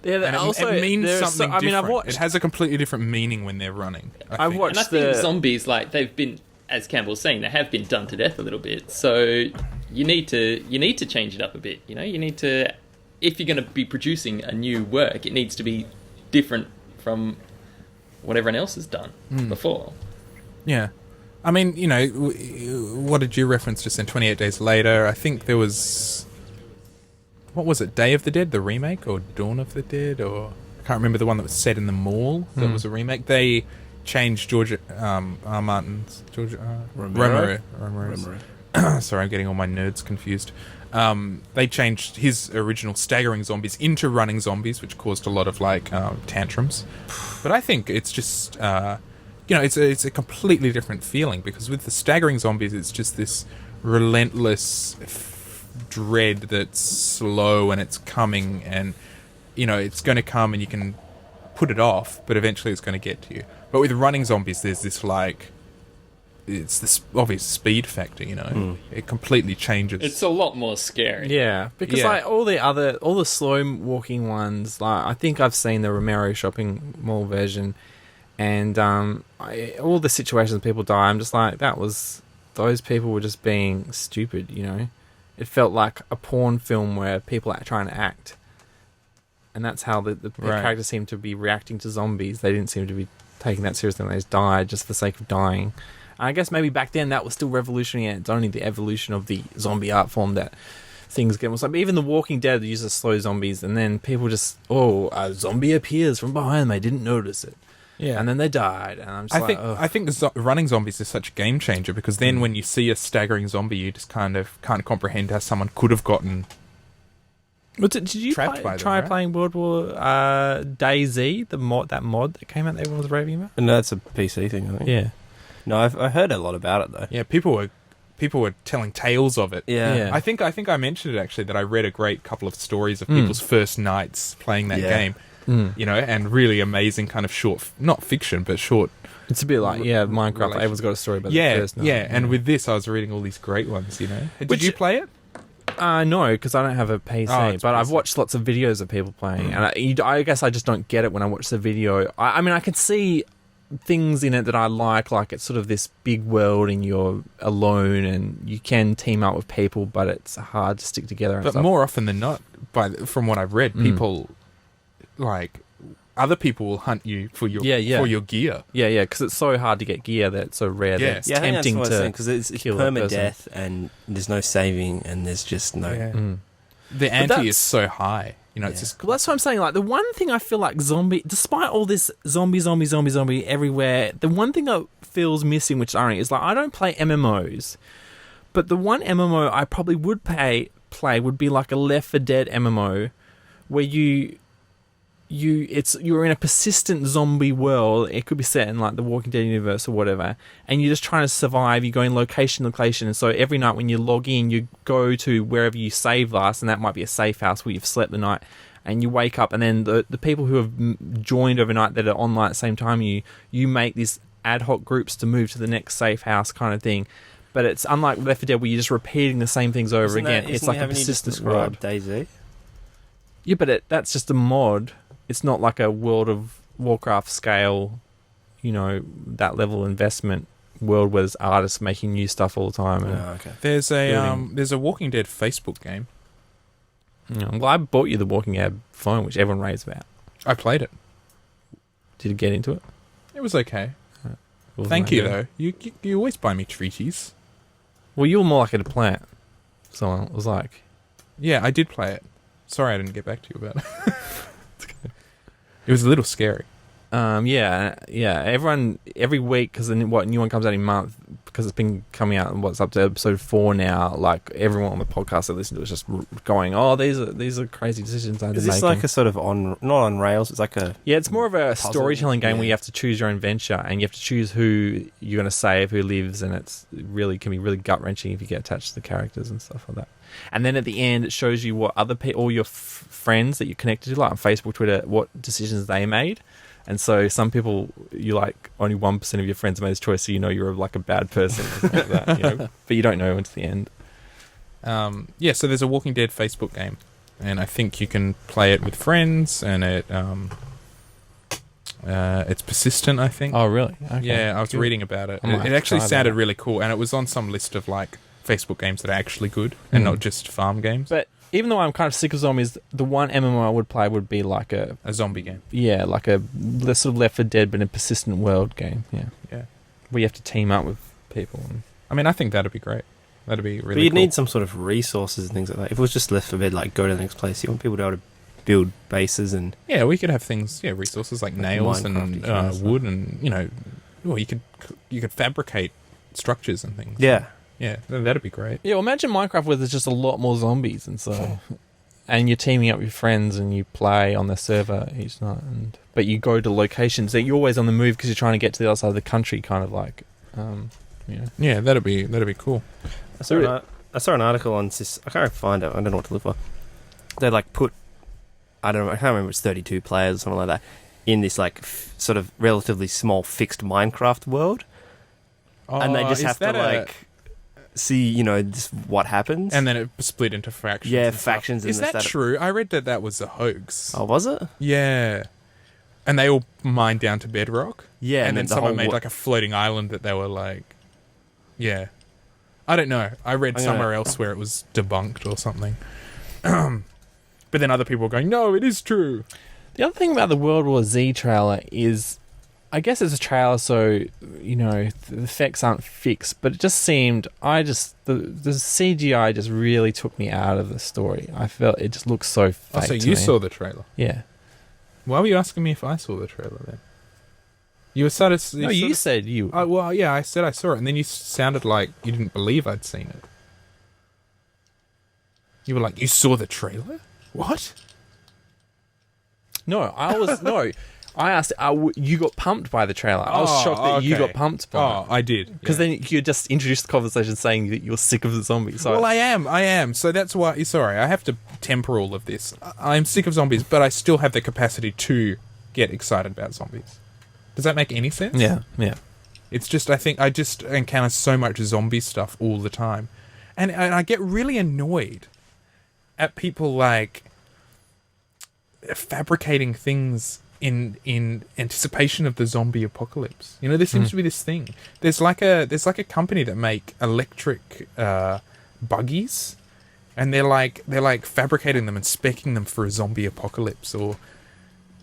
Yeah, And it means something I mean, different. I've watched... It has a completely different meaning when they're running. I I've think. watched And I think the... zombies, like, they've been, as Campbell's saying, they have been done to death a little bit. So you need to change it up a bit. You know, you need to, if you're going to be producing a new work, it needs to be different from what everyone else has done before. Yeah. I mean, you know, what did you reference just in 28 Days Later? I think there was... What was it? Day of the Dead, the remake? Or Dawn of the Dead? Or... I can't remember the one that was set in the mall that was a remake. They changed George R. Martin's... Romero. Sorry, I'm getting all my nerds confused. They changed his original staggering zombies into running zombies, which caused a lot of, like, tantrums. But I think it's just... you know, it's a completely different feeling, because with the staggering zombies, it's just this relentless dread that's slow and it's coming, and you know it's going to come and you can put it off, but eventually it's going to get to you. But with running zombies, there's this it's this obvious speed factor. You know, it completely changes. It's a lot more scary. Yeah, because Yeah. like all the slow walking ones, like I think I've seen the Romero shopping mall version, and all the situations people die, I'm just like, those people were just being stupid, you know. It felt like a porn film where people are trying to act, and that's how the Right. characters seem to be reacting to zombies. They didn't seem to be taking that seriously, and they just died just for the sake of dying. And I guess maybe back then that was still revolutionary, and it's only the evolution of the zombie art form that things get. Like even The Walking Dead uses slow zombies, and then people just, a zombie appears from behind them, they didn't notice it. Yeah. And then they died, and I'm just I think running zombies is such a game changer, because then when you see a staggering zombie, you just kind of can't comprehend how someone could have gotten. Well, did you trapped by them, try right? playing World War DayZ, that mod that came out that everyone was raving about? No, that's a PC thing, I think. Yeah. No, I heard a lot about it though. Yeah, people were telling tales of it. Yeah. Yeah. I think I mentioned it actually, that I read a great couple of stories of people's first nights playing that Yeah. game. You know, and really amazing kind of short, not fiction, but short. It's a bit like, Minecraft. Relation. Everyone's got a story about Yeah, the first night. yeah. And with this, I was reading all these great ones. You know, did Which- you play it? No, because I don't have a PC, Oh, it's but I've PC. watched lots of videos of people playing, and I guess I just don't get it when I watch the video. I mean, I can see things in it that I like it's sort of this big world and you're alone and you can team up with people, but it's hard to stick together and But stuff. more often than not, from what I've read, people like other people will hunt you for your for your gear. Yeah, because it's so hard to get gear that it's so rare Yeah. that it's Yeah, I think that's tempting what I was saying, to because it's kill that person. permadeath and there's no saving and there's just no. Yeah. Mm. The ante that's- is so high. You know, it's Yeah. just Well, that's what I'm saying. Like, the one thing I feel like despite all this zombie everywhere, the one thing that feels missing, which is ironic, is like I don't play MMOs, but the one MMO I probably would play would be like a Left 4 Dead MMO, where you're in a persistent zombie world. It could be set in like the Walking Dead universe or whatever, and you're just trying to survive. You go in location to location, and so every night when you log in, you go to wherever you saved last, and that might be a safe house where you've slept the night, and you wake up, and then the people who have joined overnight that are online at the same time you make these ad hoc groups to move to the next safe house kind of thing. But it's unlike Left 4 Dead where you're just repeating the same things over again. It's like a persistent ride. DayZ. Yeah, but that's just a mod. It's not like a World of Warcraft scale, that level of investment world where there's artists making new stuff all the time. And, Oh, okay. there's a Walking Dead Facebook game. Yeah, well, I bought you the Walking Dead phone, which everyone raves about. I played it. Did you get into it? It was okay. Wasn't Thank that you, good? though. You always buy me treaties. Well, you were more likely to play it. So it was like... Yeah, I did play it. Sorry I didn't get back to you about it. It was a little scary. Yeah. Everyone, every week, because new one comes out in a month, because it's been coming out, what's up to episode 4 now, like, everyone on the podcast that listen to it is just going, oh, these are crazy decisions I had to Is make. this like a sort of not on rails? It's like a Yeah, it's more of a puzzle? storytelling game where Yeah. you have to choose your own venture, and you have to choose who you're going to save, who lives, and it's really can be really gut-wrenching if you get attached to the characters and stuff like that. And then at the end, it shows you what other people, all your friends that you're connected to, like on Facebook, Twitter, what decisions they made. And so some people, you like, only 1% of your friends made this choice, so you know you're like a bad person or something like that, you know? But you don't know until the end. Yeah, so there's a Walking Dead Facebook game, and I think you can play it with friends, and it's persistent, I think. Oh, really? Okay. Yeah, I was Good. reading about it. I might have It to actually try sounded that. really cool, and it was on some list of like Facebook games that are actually good and not just farm games. But even though I'm kind of sick of zombies, the one MMO I would play would be like a zombie game. like a sort of Left 4 Dead, but in a persistent world game. Yeah, Yeah. where you have to team up with people. I mean, I think that'd be great. That'd be really But you'd cool. need some sort of resources and things like that. If it was just Left 4 Dead, like go to the next place, you want people to be able to build bases and Yeah, we could have things, resources like nails and Minecraft-y kind of wood and, well, you could fabricate structures and things. yeah. Yeah, that'd be great. Yeah, well, imagine Minecraft where there's just a lot more zombies, and so and you're teaming up with friends and you play on the server each night, but you go to locations that you're always on the move because you're trying to get to the other side of the country, kind of like, Yeah, that'd be cool. I saw an article on this. I can't find it. I don't know what to look for. They like put, I don't know. I can't remember. It's 32 players or something like that in this like sort of relatively small fixed Minecraft world, and they just is have to that like see, just what happens. and then it split into factions. Yeah, and stuff. factions and Is this, that that- true? I read that was a hoax. Oh, was it? Yeah, and they all mined down to bedrock. Yeah, and then the someone whole made wo- like a floating island that they were like, yeah. I don't know. I read I'm somewhere gonna- else where it was debunked or something. But then other people were going, no, it is true. The other thing about the World War Z trailer is, I guess it's a trailer, so the effects aren't fixed. But it just seemed, the CGI just really took me out of the story. I felt it just looked so fake. Oh, so to you me. saw the trailer. Yeah. Why were you asking me if I saw the trailer then? You were sort of... No, you said you. Oh, well, yeah, I said I saw it, and then you sounded like you didn't believe I'd seen it. You were like, you saw the trailer? What? No, I asked. You got pumped by the trailer. I was Oh, shocked that you okay. got pumped by Oh, it. I did. Because then you just introduced the conversation saying that you're sick of the zombies. So Well, I am. So that's why... Sorry, I have to temper all of this. I'm sick of zombies, but I still have the capacity to get excited about zombies. Does that make any sense? yeah. It's just, I think I just encounter so much zombie stuff all the time. And I get really annoyed at people like fabricating things in anticipation of the zombie apocalypse. There seems to be this thing. There's like a company that make electric buggies, and they're like fabricating them and speccing them for a zombie apocalypse. Or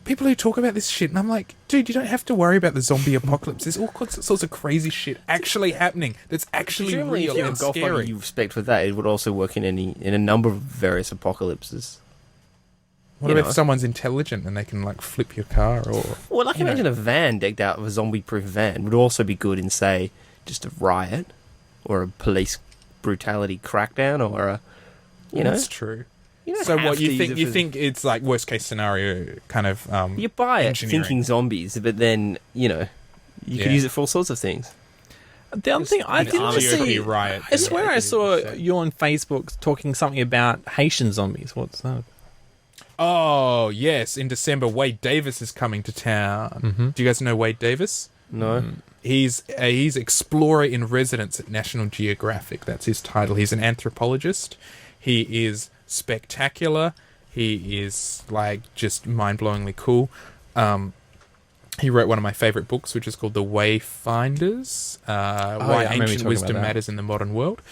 people who talk about this shit, and I'm like, dude, you don't have to worry about the zombie apocalypse. There's all sorts of crazy shit actually happening that's actually Presumably, real if you have and a golf scary. buggy you respect for that, it would also work in a number of various apocalypses. What you about know. if someone's intelligent and they can like flip your car or... Well, I can You know. imagine a van decked out with a zombie-proof van would also be good in, say, just a riot or a police brutality crackdown or a, That's true. you don't So have what to you use think? it You for- think it's like worst case scenario kind of? you buy it engineering. thinking zombies, but then you could Yeah. use it for all sorts of things. The other thing I an didn't army see. GOP riot. I swear Yeah. I saw you on Facebook talking something about Haitian zombies. What's that? Oh yes, in December, Wade Davis is coming to town. Mm-hmm. Do you guys know Wade Davis? No, He's explorer in residence at National Geographic. That's his title. He's an anthropologist. He is spectacular. He is like just mind-blowingly cool. He wrote one of my favorite books, which is called The Wayfinders: Why yeah, I remember you Ancient talking Wisdom about that. Matters in the Modern World.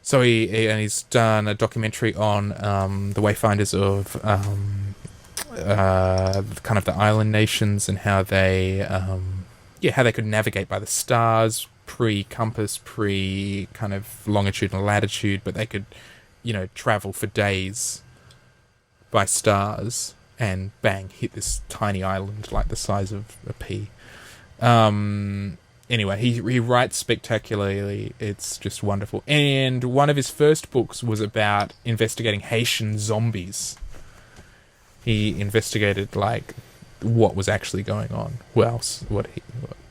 So he's done a documentary on the wayfinders of kind of the island nations and how they how they could navigate by the stars, pre-compass, pre-kind of longitude and latitude, but they could, travel for days by stars and bang, hit this tiny island like the size of a pea. Anyway, he writes spectacularly. It's just wonderful. And one of his first books was about investigating Haitian zombies. He investigated, what was actually going on. What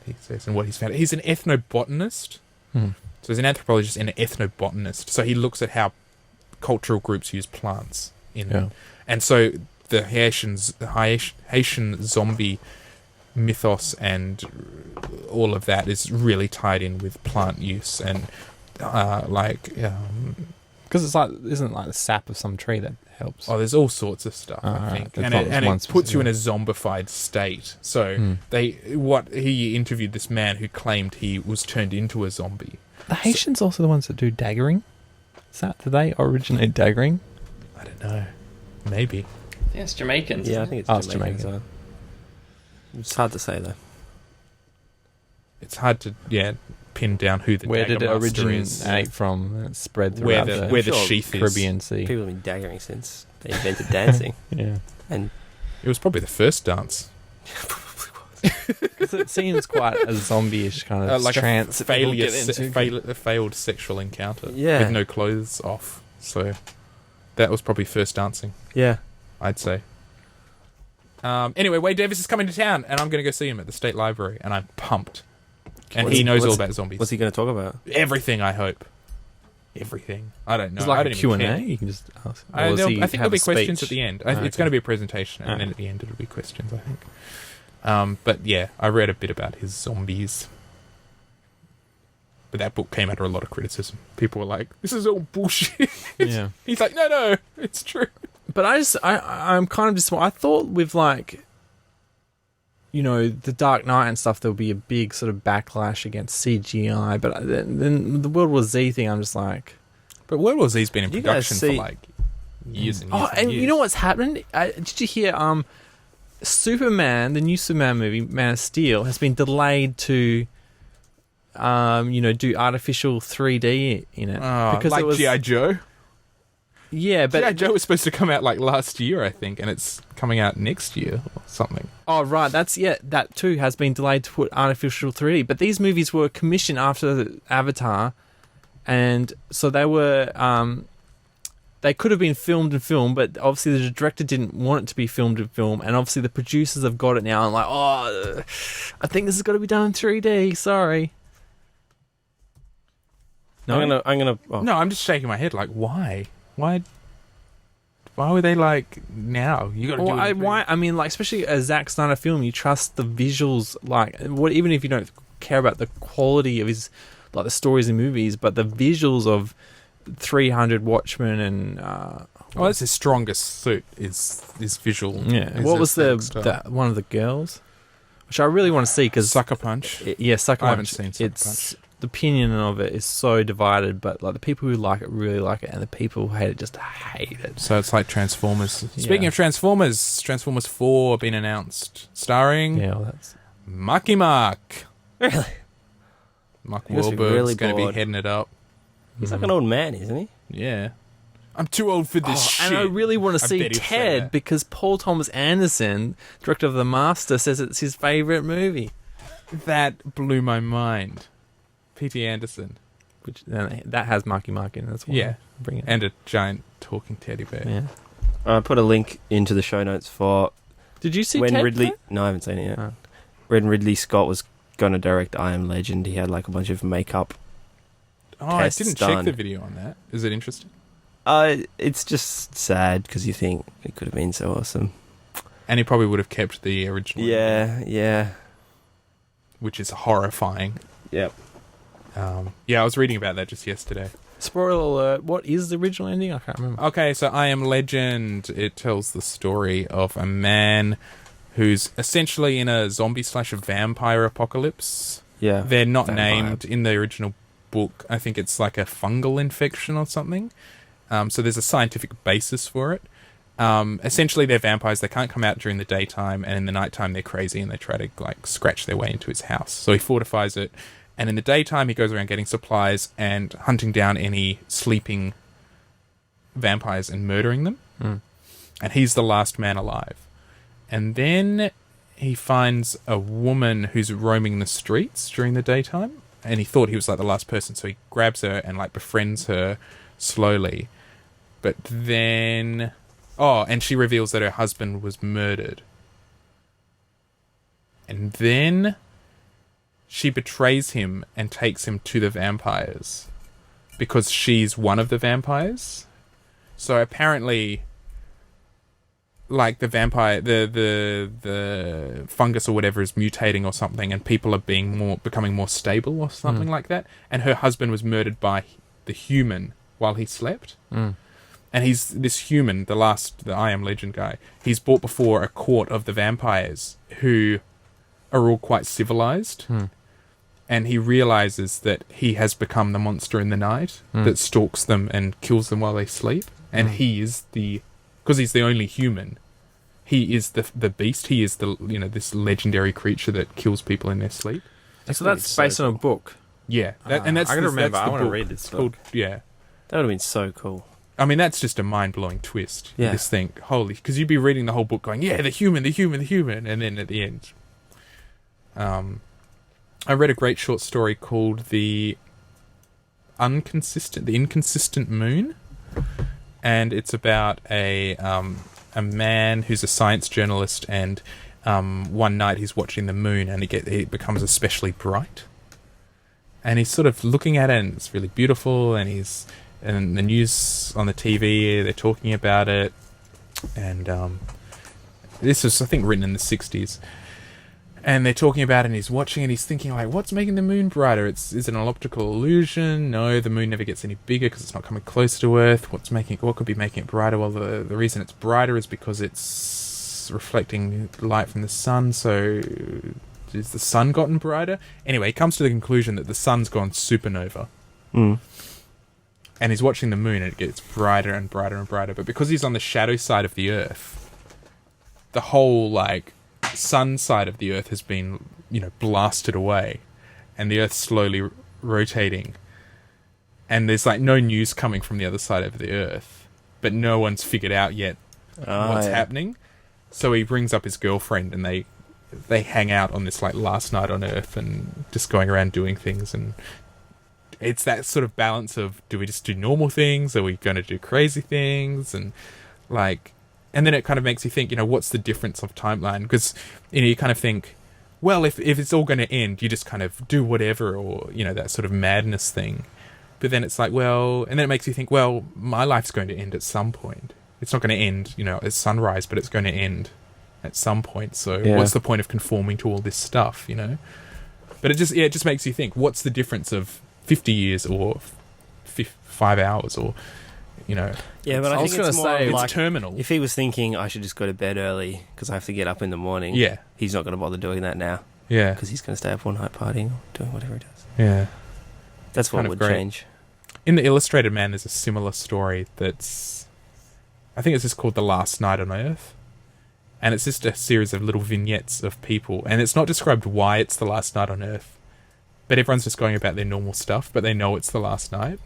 he says and what he's found. He's an ethnobotanist. So he's an anthropologist and an ethnobotanist. So he looks at how cultural groups use plants. And so the Haitian zombie mythos and all of that is really tied in with plant use and because it's isn't it like the sap of some tree that helps? Oh, there's all sorts of stuff, I think, and it puts you in a zombified state. So he interviewed this man who claimed he was turned into a zombie. The Haitians also the ones that do daggering. Do they originate daggering? I don't know. Maybe. I think it's Jamaicans. Yeah, I think it's Jamaican. It's hard to say though. It's hard to pin down who the where did it dagger master originate is. from? It spread throughout where the sheath Caribbean is. Sea. People have been daggering since they invented dancing. Yeah, and it was probably the first dance. because it seems quite a zombie-ish kind of like trance. a failed sexual encounter. Yeah. With no clothes off. So that was probably first dancing. Yeah. I'd say. Anyway, Wade Davis is coming to town, and I'm going to go see him at the State Library, and I'm pumped. And he knows all about zombies. What's he going to talk about? Everything, I hope. Everything. I don't know. It's like I a don't even Q&A. care. You can just ask. I think there'll be questions speech? at the end. Oh, It's going to be a presentation, and then at the end it'll be questions, I think. But yeah, I read a bit about his zombies. But that book came under a lot of criticism. People were like, this is all bullshit. Yeah. He's like, no, it's true. But I'm kind of disappointed. I thought with the Dark Knight and stuff, there'll be a big sort of backlash against CGI. But then the World War Z thing, I'm just like... But World War Z's been in You guys production see- for years and years. Oh, and years. you know what's happening? Did you hear? Superman, the new Superman movie, Man of Steel, has been delayed to, do artificial 3D in it because like G.I. Joe. Yeah, but G.I. Joe was supposed to come out last year, I think, and it's coming out next year or something. Oh, right. That too has been delayed to put artificial 3D. But these movies were commissioned after Avatar, and so they were. They could have been filmed in film, but obviously the director didn't want it to be filmed in film, and obviously the producers have got it now and I think this has got to be done in 3D. Sorry. No, I'm gonna. Oh. No, I'm just shaking my head. Why? Why were they now? You got to do it. Why? I mean, especially a Zack Snyder film, you trust the visuals. Even if you don't care about the quality of his, the stories in movies, but the visuals of 300 Watchmen and. That's his strongest suit is visual. Yeah. What was the one of the girls, which I really want to see because Sucker Punch. Sucker Punch. I haven't seen Sucker Punch. The opinion of it is so divided, but the people who like it really like it, and the people who hate it just hate it. So it's like Transformers. Speaking of Transformers, Transformers 4 been announced, starring that's Marky Mark. Really? Mark He must be Wahlberg's really going to be bored. heading it up. He's like an old man, isn't he? Yeah. I'm too old for this shit. And I really want to I see bet he'll say Ted that. because Paul Thomas Anderson, director of The Master, says it's his favourite movie. That blew my mind. P.T. Anderson. Which that has Marky Mark in it as well. Yeah. Bring it. And a giant talking teddy bear. Yeah. I put a link into the show notes for Did you see when Ted? Ridley. No, I haven't seen it yet. Oh. When Ridley Scott was going to direct I Am Legend, he had a bunch of makeup. Oh, I Tests didn't done. check the video on that. Is it interesting? It's just sad because you think it could have been so awesome. And he probably would have kept the original. Yeah. Which is horrifying. Yep. I was reading about that just yesterday. Spoiler alert, what is the original ending? I can't remember. Okay, so I Am Legend, it tells the story of a man who's essentially in a zombie/vampire apocalypse. Yeah. They're not Vampire. named in the original book. I think it's like a fungal infection or something. So there's a scientific basis for it. Essentially, they're vampires. They can't come out during the daytime, and in the nighttime, they're crazy and they try to like scratch their way into his house. So he fortifies it, and in the daytime, he goes around getting supplies and hunting down any sleeping vampires and murdering them. And he's the last man alive. And then he finds a woman who's roaming the streets during the daytime, and he thought he was like the last person, so he grabs her and like befriends her slowly. But then... Oh, and she reveals that her husband was murdered. And then she betrays him and takes him to the vampires because she's one of the vampires. So apparently, like the vampire, the fungus or whatever is mutating or something, and people are becoming more stable or something like that. And her husband was murdered by the human while he slept. And he's this human, the I Am Legend guy. He's brought before a court of the vampires who are all quite civilized. And he realizes that he has become the monster in the night that stalks them and kills them while they sleep. And he is because he's the only human. He is the beast. He is this legendary creature that kills people in their sleep. So that's based on a book. Yeah, and that's I gotta remember. that's the I want to book. read this It's book. That would have been so cool. I mean, that's just a mind-blowing twist. Yeah. You just think, holy... Because you'd be reading the whole book going, yeah, the human, and then at the end... I read a great short story called The Inconsistent Moon, and it's about a man who's a science journalist, and one night he's watching the moon, and it becomes especially bright. And he's sort of looking at it, and it's really beautiful, and and the news on the TV, they're talking about it. And this was, I think, written in the 60s. And they're talking about it, and he's watching, and he's thinking, like, what's making the moon brighter? Is it an optical illusion? No, the moon never gets any bigger because it's not coming closer to Earth. What could be making it brighter? Well, the reason it's brighter is because it's reflecting light from the sun. So has the sun gotten brighter? Anyway, he comes to the conclusion that the sun's gone supernova. And he's watching the moon, and it gets brighter and brighter and brighter. But because he's on the shadow side of the Earth, the whole, like, sun side of the Earth has been, blasted away. And the Earth's slowly rotating. And there's, like, no news coming from the other side of the Earth. But no one's figured out yet what's happening. So he brings up his girlfriend, and they hang out on this, like, last night on Earth and just going around doing things. And it's that sort of balance of, do we just do normal things? Are we going to do crazy things? And and then it kind of makes you think, what's the difference of timeline? Because, you kind of think, well, if it's all going to end, you just kind of do whatever, or, that sort of madness thing. But then it's like, well, and then it makes you think, well, my life's going to end at some point. It's not going to end, at sunrise, but it's going to end at some point. So what's the point of conforming to all this stuff, But it just makes you think, what's the difference of 50 years or 5 hours or, Yeah, but I think it's more it's like terminal. if he was thinking I should just go to bed early because I have to get up in the morning. Yeah. He's not going to bother doing that now. Yeah. Because he's going to stay up all night partying or doing whatever he does. Yeah. That's what Kind of would great. change. In The Illustrated Man, there's a similar story that's... I think it's just called The Last Night on Earth. And it's just a series of little vignettes of people. And it's not described why it's the last night on Earth. But everyone's just going about their normal stuff, but they know it's the last night.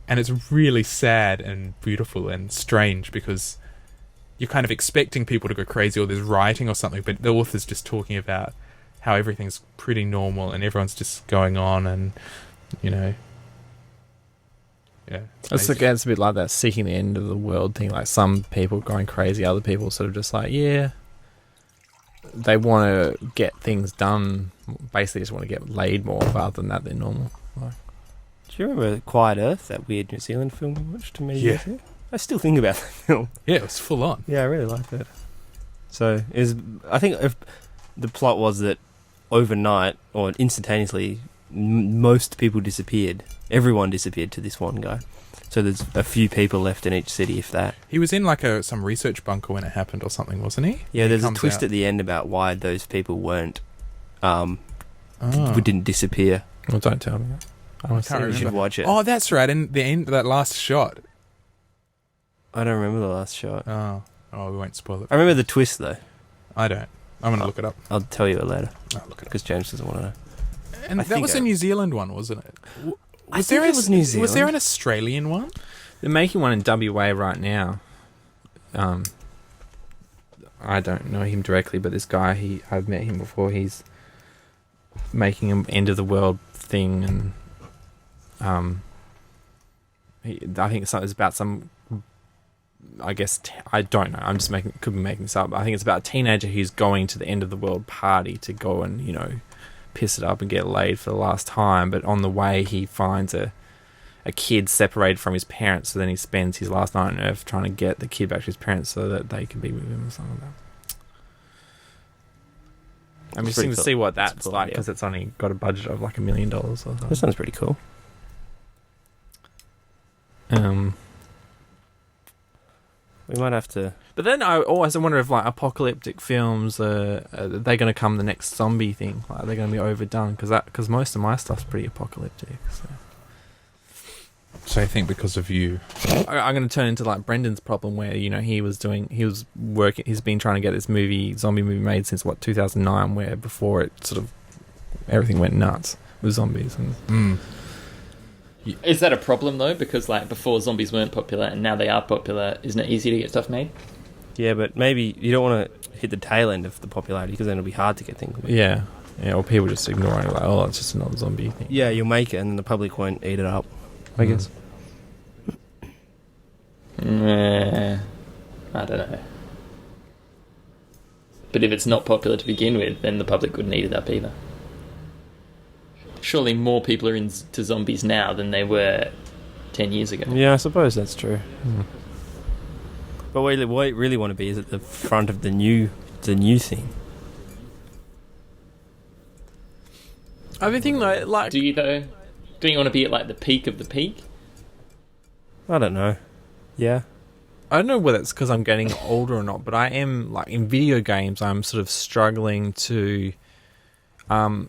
And it's really sad and beautiful and strange because you're kind of expecting people to go crazy or there's rioting or something, but the author's just talking about how everything's pretty normal and everyone's just going on and, Yeah. It's again, it's a bit like that seeking the end of the world thing. Like some people going crazy, other people sort of just like, they want to get things done. Basically, just want to get laid more rather than that. They're normal. Like, Do you remember Quiet Earth, that weird New Zealand film we watched many Yeah. years ago? I still think about that film. Yeah, it was full on. Yeah, I really liked it. So, I think if the plot was that overnight, or instantaneously, most people disappeared. Everyone disappeared to this one guy. So there's a few people left in each city, if that. He was in like some research bunker when it happened or something, wasn't he? Yeah, there's a comes twist out. at the end about why those people didn't disappear. well, don't tell me that. I want to Can't see it. You should remember. watch it. Oh, that's right. In the end, that last shot. I don't remember the last shot. Oh, we won't spoil it. I remember the twist though. I don't. I'm going to look it up. I'll tell you it later I'll look it up. because James doesn't want to know. And I that think was I- a New Zealand one, wasn't it? I think it was New Was there Zealand. an Australian one? They're making one in WA right now. I don't know him directly, but this guy, I've met him before. He's making an end of the world thing, and I think it's about some. I guess I don't know. I'm just could be making this up. But I think it's about a teenager who's going to the end of the world party to go and piss it up and get laid for the last time. But on the way, he finds a kid separated from his parents, so then he spends his last night on Earth trying to get the kid back to his parents so that they can be with him or something like that. I'm It's interested pretty to cool. see what It's that's cool, like yeah. because it's only got a budget of like $1 million or something. That sounds pretty cool. We might have to. But then I always wonder if like apocalyptic films are they going to come the next zombie thing? Like, are they going to be overdone? Because most of my stuff's pretty apocalyptic. So. So I think because of you. I'm going to turn into like Brendan's problem, where he's been trying to get this zombie movie made since 2009, where before it sort of everything went nuts with zombies. And Is that a problem though? Because like before zombies weren't popular and now they are popular, isn't it easy to get stuff made? Yeah, but maybe you don't want to hit the tail end of the popularity because then it'll be hard to get things made. yeah, or people just ignoring it, like, oh, it's just another zombie thing. Yeah, you'll make it and then the public won't eat it up, I Mm. guess. I don't know. But if it's not popular to begin with, then the public wouldn't eat it up either. Surely more people are into zombies now than they were 10 years ago. Yeah, I suppose that's true. Mm. But what you really want to be is at the front of the new thing. I think like Do you though? Don't you want to be at like the peak of the peak? I don't know. Yeah. I don't know whether it's because I'm getting older or not, but I am, like, in video games, I'm sort of struggling to... I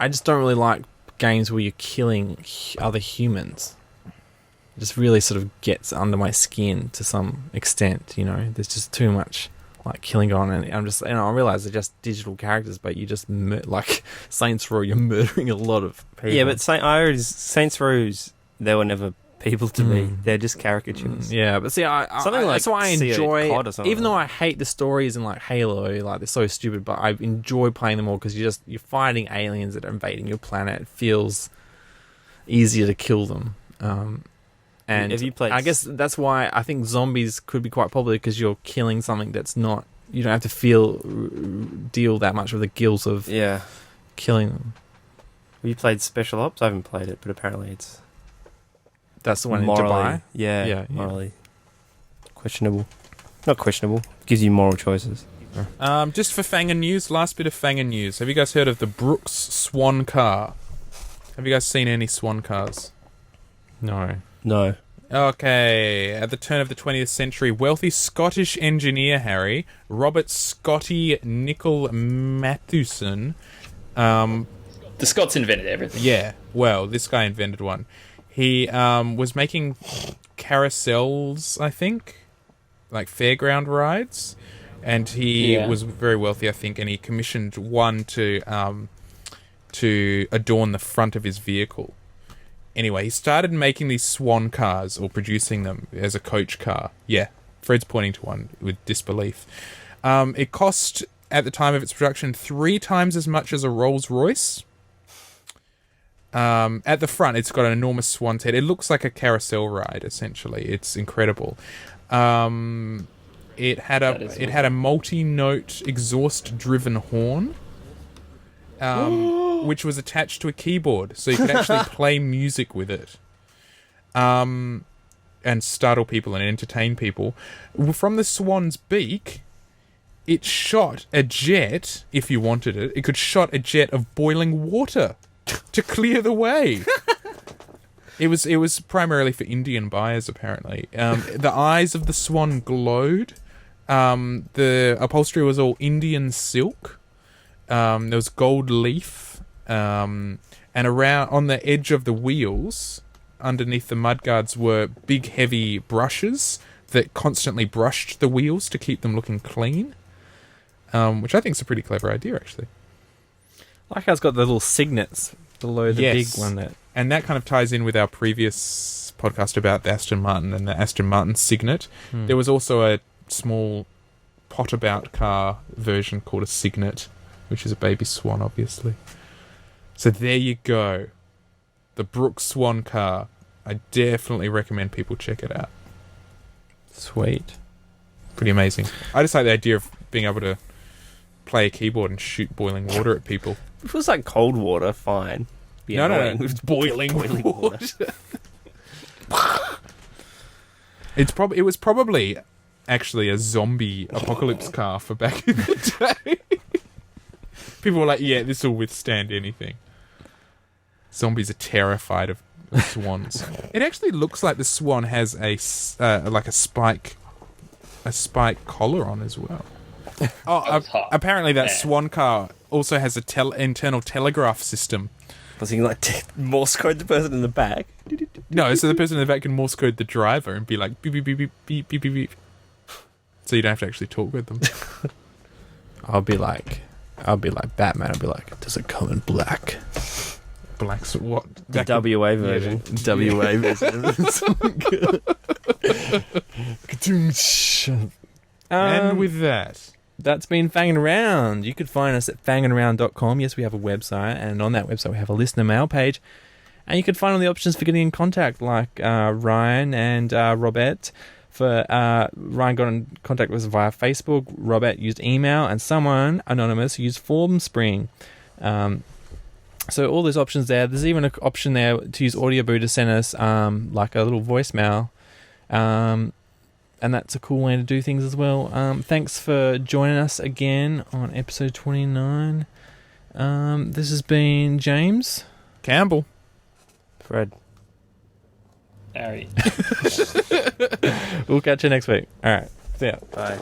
just don't really like games where you're killing other humans. It just really sort of gets under my skin to some extent, There's just too much, like, killing on, and I'm just... I realise they're just digital characters, but you just... like, Saints Row, you're murdering a lot of people. Yeah, but Saints Row's, they were never people to me. They're just caricatures. Yeah, but see, Something like that's why I Sea of enjoy. Cod or something. Even though I hate the stories in like Halo, like they're so stupid, but I enjoy playing them all because you're fighting aliens that are invading your planet. It feels easier to kill them. And Have you played- I guess that's why I think zombies could be quite popular because you're killing something that's not. You don't have to deal that much with the guilt of Yeah. killing them. Have you played Special Ops? I haven't played it, but apparently it's That's the one in morally, Dubai. yeah, Yeah. morally questionable. Not questionable. Gives you moral choices. Just for Fangin news, last bit of Fangin news. Have you guys heard of the Brooks Swan car? Have you guys seen any Swan cars? No. No. Okay, at the turn of the 20th century, wealthy Scottish engineer Robert Scotty Nicol Mathewson, The Scots invented everything. yeah, well, this guy invented one. He was making carousels, I think, like fairground rides, and he was very wealthy, I think, and he commissioned one to adorn the front of his vehicle. Anyway, he started making these swan cars, or producing them as a coach car. Yeah, Fred's pointing to one with disbelief. It cost, at the time of its production, 3 times as much as a Rolls Royce. At the front, it's got an enormous swan's head. It looks like a carousel ride, essentially. It's incredible. It had a multi-note exhaust-driven horn, which was attached to a keyboard, so you could actually play music with it, and startle people and entertain people. From the swan's beak, it shot a jet, if you wanted it. It could shot a jet of boiling water to clear the way. It was primarily for Indian buyers, apparently. The eyes of the swan glowed. The upholstery was all Indian silk. There was gold leaf And around on the edge of the wheels, underneath the mudguards, were big, heavy brushes that constantly brushed the wheels to keep them looking clean. Which I think is a pretty clever idea, actually. Like how it's got the little signets below the big one. And that kind of ties in with our previous podcast about the Aston Martin and the Aston Martin Signet. There was also a small pot-about car version called a Signet, which is a baby swan, obviously. So there you go. The Brooks Swan car. I definitely recommend people check it out. Sweet. Pretty amazing. I just like the idea of being able to play a keyboard and shoot boiling water at people. If it was like cold water, fine. No. It's boiling water. It was probably actually a zombie apocalypse car for back in the day. People were like, yeah, this will withstand anything. Zombies are terrified of swans. It actually looks like the swan has a spike collar on as well. Apparently that swan car also has a internal telegraph system. I was thinking like Morse code the person in the back. No, so the person in the back can Morse code the driver and be like beep beep beep beep beep beep beep beep. So you don't have to actually talk with them. I'll be like Batman. I'll be like, does it come in black? Black what? The WA version. WA version. And with that, that's been Fangin' Around. You could find us at fangingaround.com. Yes, we have a website, and on that website we have a listener mail page. And you can find all the options for getting in contact, like Ryan and Robert. Ryan got in contact with us via Facebook, Robert used email, and someone, anonymous, used Formspring. So all those options there. There's even an option there to use Audioboo to send us like a little voicemail. And that's a cool way to do things as well. Thanks for joining us again on episode 29. This has been James Campbell, Fred, Harry. We'll catch you next week. All right. See ya. Bye.